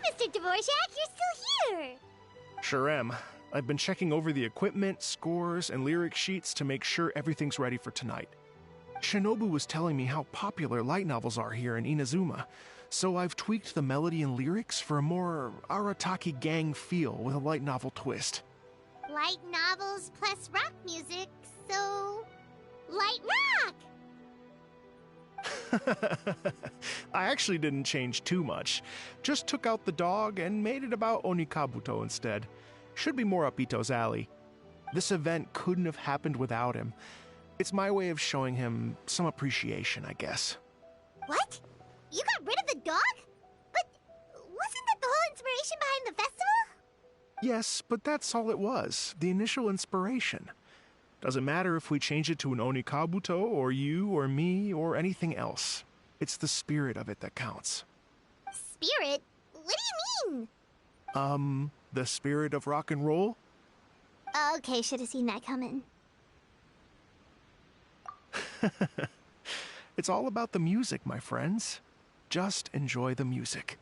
Mr. Dvorak, you're still here! Sure am. I've been checking over the equipment, scores, and lyric sheets to make sure everything's ready for tonight. Shinobu was telling me how popular light novels are here in Inazuma, so I've tweaked the melody and lyrics for a more Arataki gang feel with a light novel twist. Light novels plus rock music, so... light rock! I actually didn't change too much. Just took out the dog and made it about Onikabuto instead. Should be more up Ito's alley. This event couldn't have happened without him. It's my way of showing him some appreciation, I guess. What? You got rid of the dog? But wasn't that the whole inspiration behind the festival? Yes, but that's all it was. The initial inspiration. Doesn't matter if we change it to an Onikabuto, or you, or me, or anything else. It's the spirit of it that counts. Spirit? What do you mean? The spirit of rock and roll? Okay, should have seen that coming. It's all about the music, my friends. Just enjoy the music.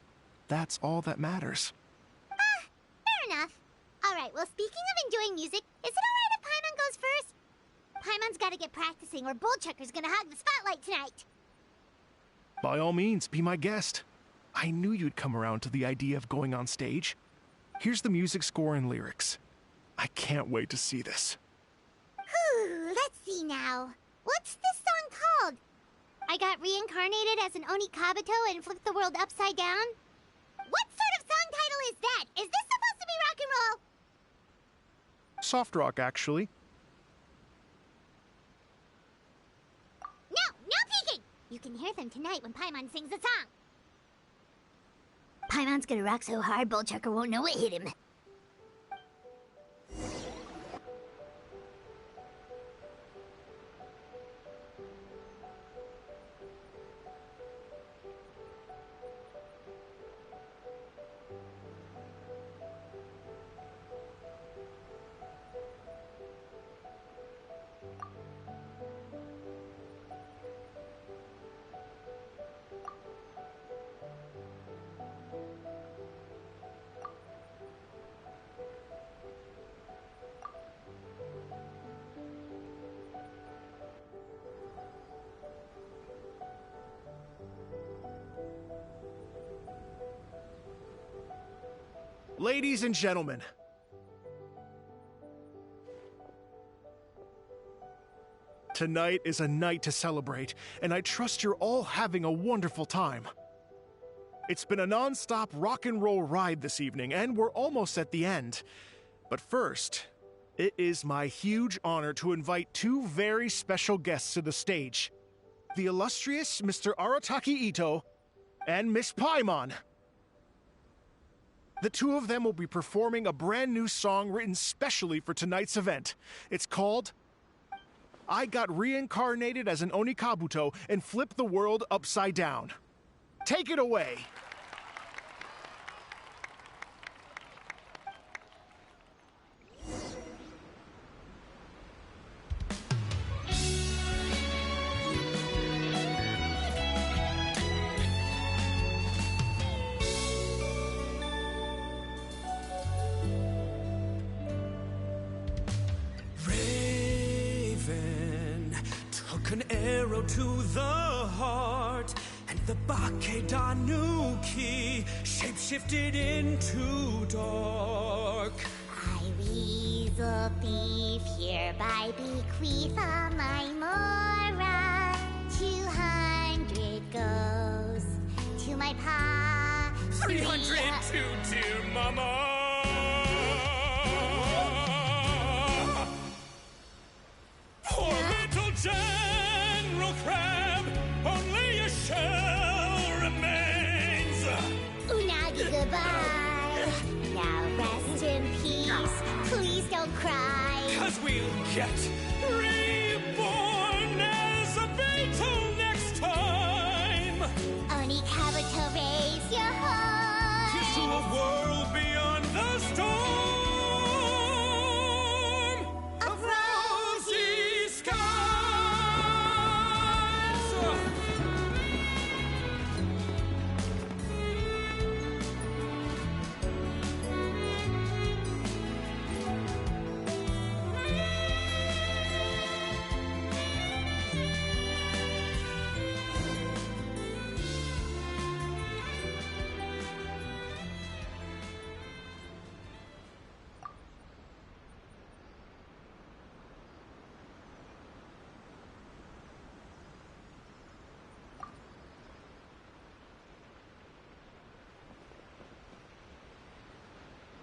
That's all that matters. Fair enough. Alright, well, speaking of enjoying music, is it alright if Paimon goes first? Paimon's gotta get practicing or Bullchucker's gonna hog the spotlight tonight. By all means, be my guest. I knew you'd come around to the idea of going on stage. Here's the music score and lyrics. I can't wait to see this. Whew, let's see now. What's this song called? I got reincarnated as an Onikabuto and flipped the world upside down? What sort of song title is that? Is this supposed to be rock and roll? Soft rock, actually. No peeking! You can hear them tonight when Paimon sings the song. Paimon's gonna rock so hard, Bullchucker won't know what hit him. Ladies and gentlemen, tonight is a night to celebrate, and I trust you're all having a wonderful time. It's been a non-stop rock and roll ride this evening, and we're almost at the end. But first, it is my huge honor to invite two very special guests to the stage. The illustrious Mr. Arataki Ito and Miss Paimon. The two of them will be performing a brand new song written specially for tonight's event. It's called I Got Reincarnated as an Onikabuto and Flipped the World Upside Down. Take it away. an arrow to the heart, and the Bakedanuki shapeshifted into dark. I, Weasel Thief, hereby bequeath all my mora. 200 goes to my pa. 300 to dear mama. Poor little General Crab, only a shell remains. Unagi, goodbye. Now rest in peace. Please don't cry. 'Cause we'll get reborn as a beetle next time. Only Kabuto, raise your heart. To a world beyond the storm of rosy skies.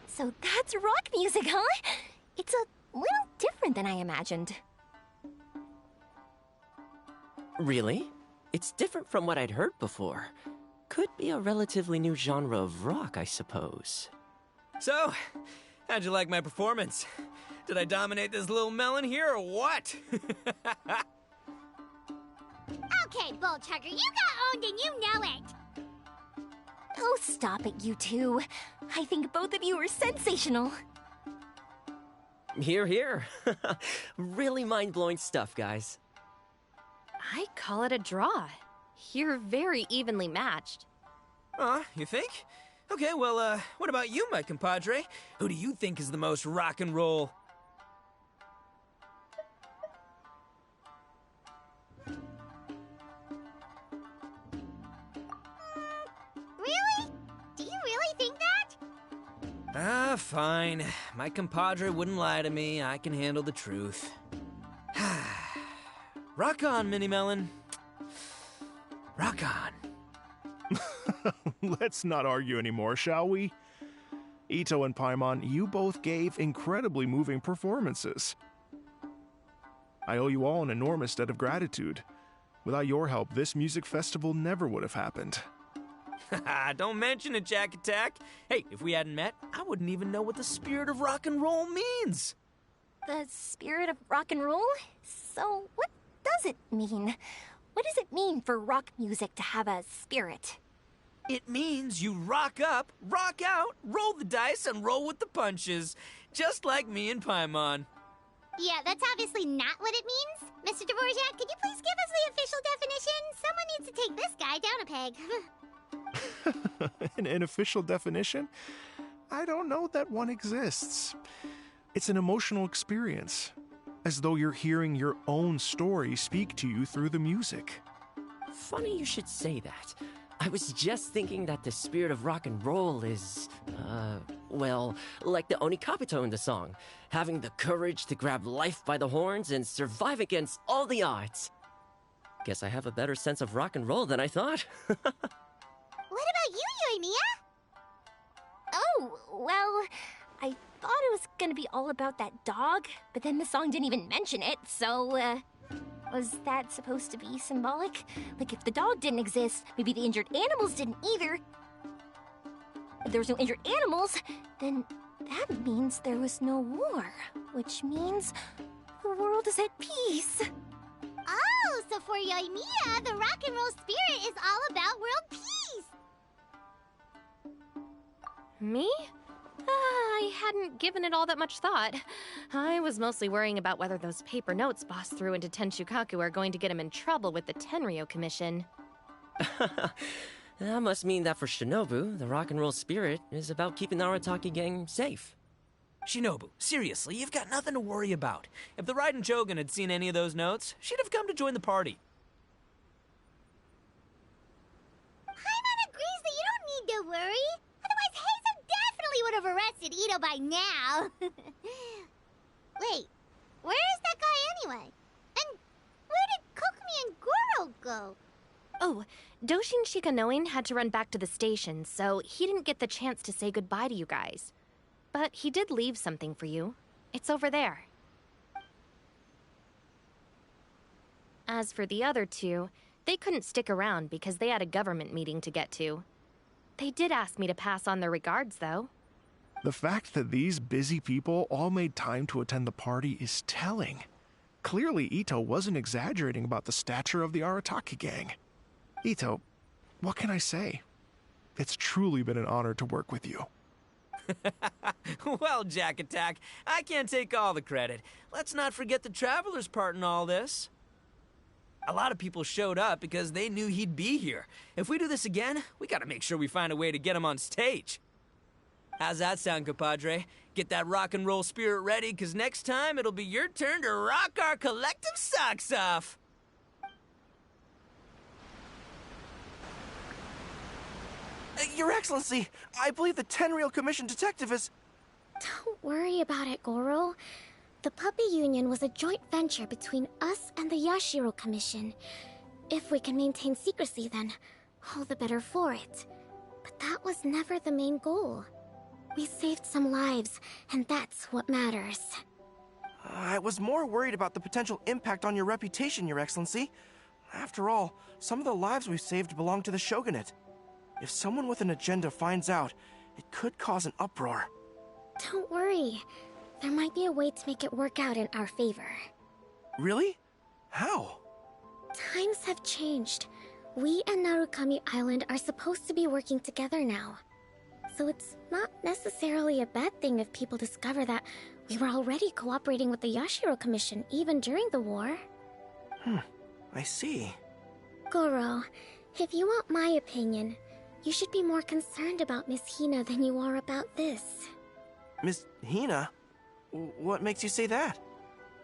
So that's rock music, huh? It's a little different than I imagined. Really? It's different from what I'd heard before. Could be a relatively new genre of rock, I suppose. So, how'd you like my performance? Did I dominate this little melon here or what? Okay, Bull Chugger, you got owned and you know it. Oh, stop it, you two. I think both of you are sensational. Hear, hear. Really mind-blowing stuff, guys. I call it a draw. You're very evenly matched. You think? Okay, well, what about you, my compadre? Who do you think is the most rock and roll? Really? Do you really think that? Fine. My compadre wouldn't lie to me. I can handle the truth. Rock on, Mini Melon. Rock on. Let's not argue anymore, shall we? Ito and Paimon, you both gave incredibly moving performances. I owe you all an enormous debt of gratitude. Without your help, this music festival never would have happened. Don't mention it, Jack Attack. Hey, if we hadn't met, I wouldn't even know what the spirit of rock and roll means. The spirit of rock and roll? So, what does it mean? What does it mean for rock music to have a spirit? It means you rock up, rock out, roll the dice, and roll with the punches. Just like me and Paimon. Yeah, that's obviously not what it means. Mr. Dvorak, could you please give us the official definition? Someone needs to take this guy down a peg. An official definition? I don't know that one exists. It's an emotional experience, as though you're hearing your own story speak to you through the music. Funny you should say that. I was just thinking that the spirit of rock and roll is, well, like the Onikapito in the song, having the courage to grab life by the horns and survive against all the odds. Guess I have a better sense of rock and roll than I thought. What about you, Yoimiya? Oh, well, I thought it was gonna be all about that dog, but then the song didn't even mention it, so, was that supposed to be symbolic? Like, if the dog didn't exist, maybe the injured animals didn't either. If there was no injured animals, then that means there was no war, which means the world is at peace. Oh, so for Yoimiya, the rock and roll spirit is all about world peace. Me? I hadn't given it all that much thought. I was mostly worrying about whether those paper notes boss threw into Tenshukaku are going to get him in trouble with the Tenryo Commission. That must mean that for Shinobu, the rock and roll spirit is about keeping the Arataki gang safe. Shinobu, seriously, you've got nothing to worry about. If the Raiden Shogun had seen any of those notes, she'd have come to join the party. Paimon agrees that you don't need to worry. Otherwise, Heizo definitely would have arrested Ito by now. Wait, where is that guy anyway? And where did Kokumi and Goro go? Oh, Doshin Shikanoin had to run back to the station, so he didn't get the chance to say goodbye to you guys. But he did leave something for you. It's over there. As for the other two, they couldn't stick around because they had a government meeting to get to. They did ask me to pass on their regards, though. The fact that these busy people all made time to attend the party is telling. Clearly, Ito wasn't exaggerating about the stature of the Arataki gang. Ito, what can I say? It's truly been an honor to work with you. Well, Jack Attack, I can't take all the credit. Let's not forget the Traveler's part in all this. A lot of people showed up because they knew he'd be here. If we do this again, we gotta make sure we find a way to get him on stage. How's that sound, compadre? Get that rock and roll spirit ready, because next time it'll be your turn to rock our collective socks off. Your Excellency, I believe the Tenryou Commission detective is... Don't worry about it, Goro. The Puppy Union was a joint venture between us and the Yashiro Commission. If we can maintain secrecy, then all the better for it. But that was never the main goal. We saved some lives, and that's what matters. I was more worried about the potential impact on your reputation, Your Excellency. After all, some of the lives we've saved belong to the Shogunate. If someone with an agenda finds out, it could cause an uproar. Don't worry. There might be a way to make it work out in our favor. Really? How? Times have changed. We and Narukami Island are supposed to be working together now. So it's not necessarily a bad thing if people discover that we were already cooperating with the Yashiro Commission even during the war. I see. Goro, if you want my opinion, you should be more concerned about Miss Hina than you are about this. Miss Hina? What makes you say that?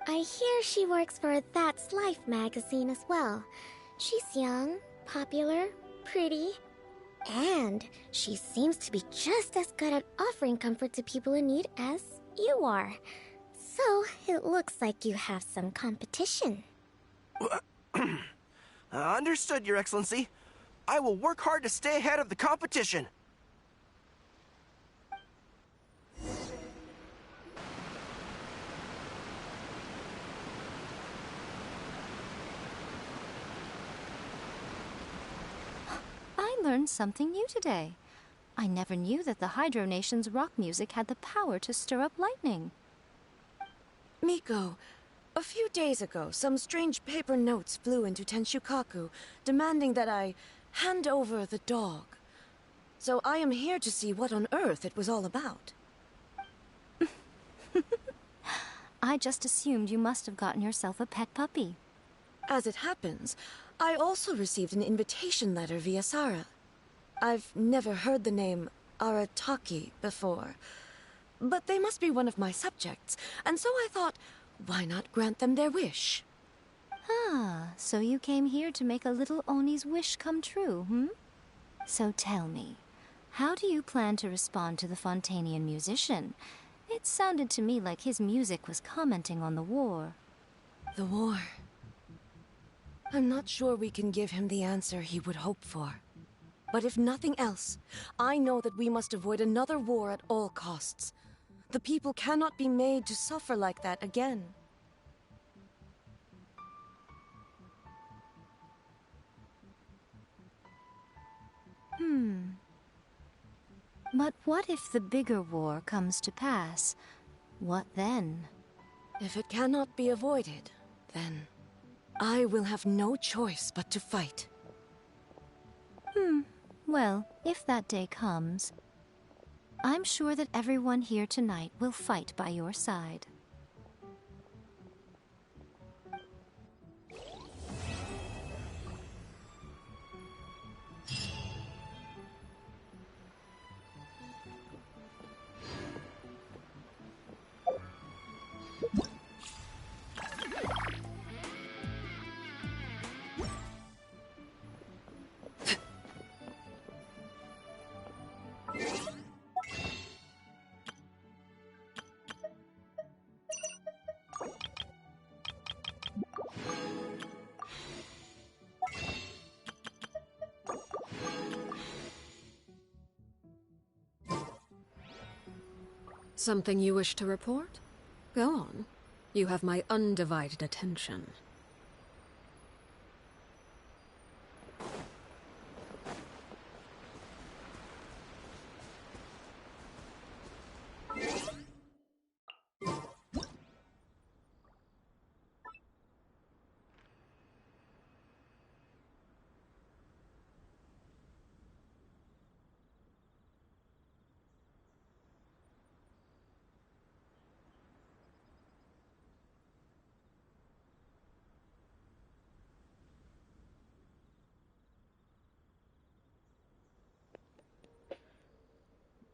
I hear she works for That's Life magazine as well. She's young, popular, pretty, and she seems to be just as good at offering comfort to people in need as you are. So, it looks like you have some competition. Understood, Your Excellency. I will work hard to stay ahead of the competition. I learned something new today. I never knew that the Hydro Nation's rock music had the power to stir up lightning. Miko, a few days ago, some strange paper notes flew into Tenshukaku, demanding that I hand over the dog. So I am here to see what on earth it was all about. I just assumed you must have gotten yourself a pet puppy. As it happens, I also received an invitation letter via Sara. I've never heard the name Arataki before, but they must be one of my subjects, and so I thought, why not grant them their wish? Ah, so you came here to make a little Oni's wish come true, hmm? So tell me, how do you plan to respond to the Fontanian musician? It sounded to me like his music was commenting on the war. The war. I'm not sure we can give him the answer he would hope for. But if nothing else, I know that we must avoid another war at all costs. The people cannot be made to suffer like that again. But what if the bigger war comes to pass? What then? If it cannot be avoided, then I will have no choice but to fight. Well, if that day comes, I'm sure that everyone here tonight will fight by your side. Something you wish to report? Go on. You have my undivided attention.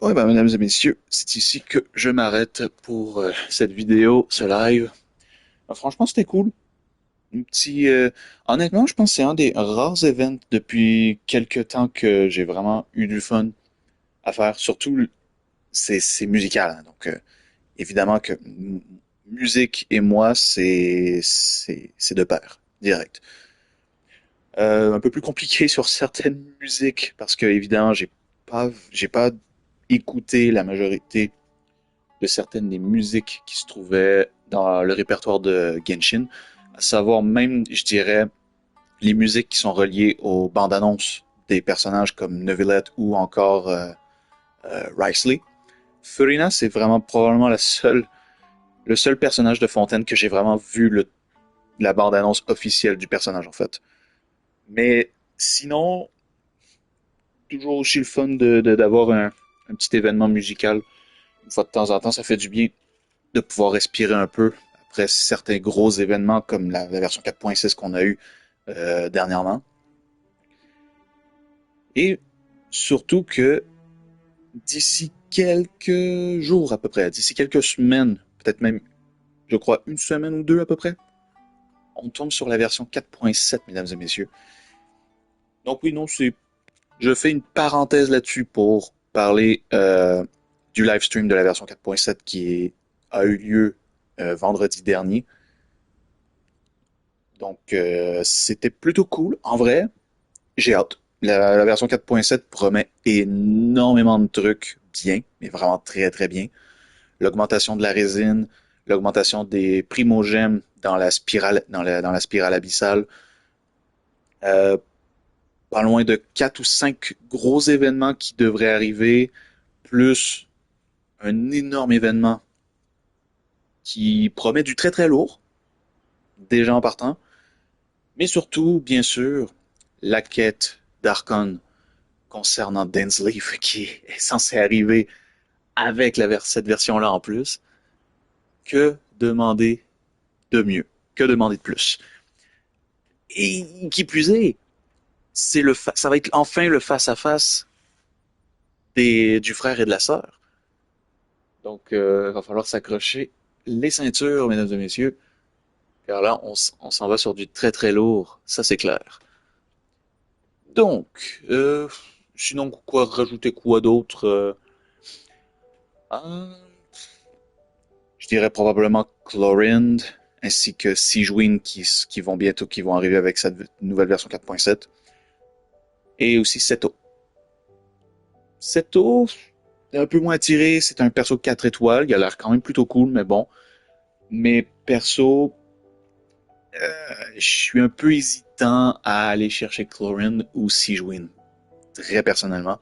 Ouais, ben, mesdames et messieurs, c'est ici que je m'arrête pour cette vidéo, ce live. Franchement, c'était cool. Un petit, honnêtement, je pense que c'est un des rares events depuis quelques temps que j'ai vraiment eu du fun à faire. Surtout, c'est musical, hein. Donc, évidemment que musique et moi, c'est de pair, direct. Un peu plus compliqué sur certaines musiques parce que évidemment j'ai pas écouté la majorité de certaines des musiques qui se trouvaient dans le répertoire de Genshin, à savoir même, je dirais, les musiques qui sont reliées aux bandes annonces des personnages comme Neuvillette ou encore Riceley. Furina, c'est vraiment probablement le seul personnage de Fontaine que j'ai vraiment vu la bande annonce officielle du personnage en fait. Mais sinon, toujours aussi le fun d'avoir un petit événement musical. Une fois de temps en temps, ça fait du bien de pouvoir respirer un peu après certains gros événements comme la version 4.6 qu'on a eu dernièrement. Et surtout que d'ici quelques jours à peu près, d'ici quelques semaines, peut-être même, je crois, une semaine ou deux à peu près, on tombe sur la version 4.7, mesdames et messieurs. Donc oui, non, je fais une parenthèse là-dessus pour parler du live stream de la version 4.7 a eu lieu vendredi dernier. Donc, c'était plutôt cool. En vrai, j'ai hâte. La version 4.7 promet énormément de trucs bien, mais vraiment très très bien. L'augmentation de la résine, l'augmentation des primogèmes dans la spirale, dans la spirale abyssale. Pas loin de 4 ou 5 gros événements qui devraient arriver, plus un énorme événement qui promet du très très lourd, déjà en partant, mais surtout, bien sûr, la quête d'Archon concernant Densleif qui est censée arriver avec cette version-là en plus. Que demander de mieux? Que demander de plus? Et qui plus est, ça va être enfin le face-à-face du frère et de la sœur. Donc, il va falloir s'accrocher les ceintures, mesdames et messieurs, car là, on s'en va sur du très très lourd, ça c'est clair. Donc, sinon, rajouter quoi d'autre? Je dirais probablement Chlorind, ainsi que Sigewin qui vont arriver avec cette nouvelle version 4.7. Et aussi Seto. Seto, un peu moins attiré, c'est un perso 4 étoiles, il a l'air quand même plutôt cool, mais bon. Mais perso, je suis un peu hésitant à aller chercher Chlorind ou Sigewin, très personnellement.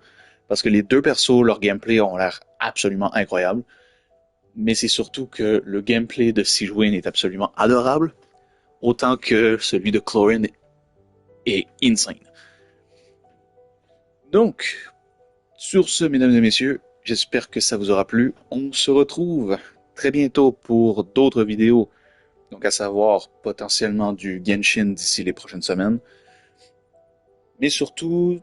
Parce que les deux persos, leur gameplay ont l'air absolument incroyable. Mais c'est surtout que le gameplay de Sigewin est absolument adorable, autant que celui de Chlorind est insane. Donc, sur ce, mesdames et messieurs, j'espère que ça vous aura plu. On se retrouve très bientôt pour d'autres vidéos, donc à savoir potentiellement du Genshin d'ici les prochaines semaines, mais surtout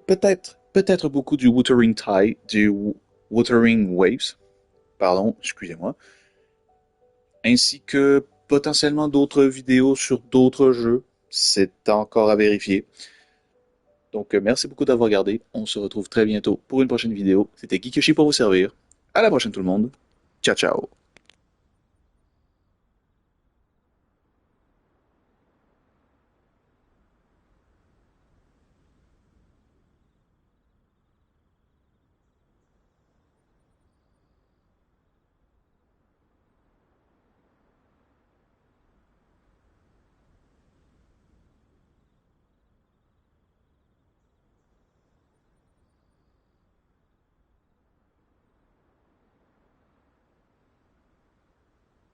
peut-être beaucoup du Wuthering Waves, pardon, excusez-moi, ainsi que potentiellement d'autres vidéos sur d'autres jeux. C'est encore à vérifier. Donc, merci beaucoup d'avoir regardé. On se retrouve très bientôt pour une prochaine vidéo. C'était GeekYoshii pour vous servir. À la prochaine tout le monde. Ciao, ciao.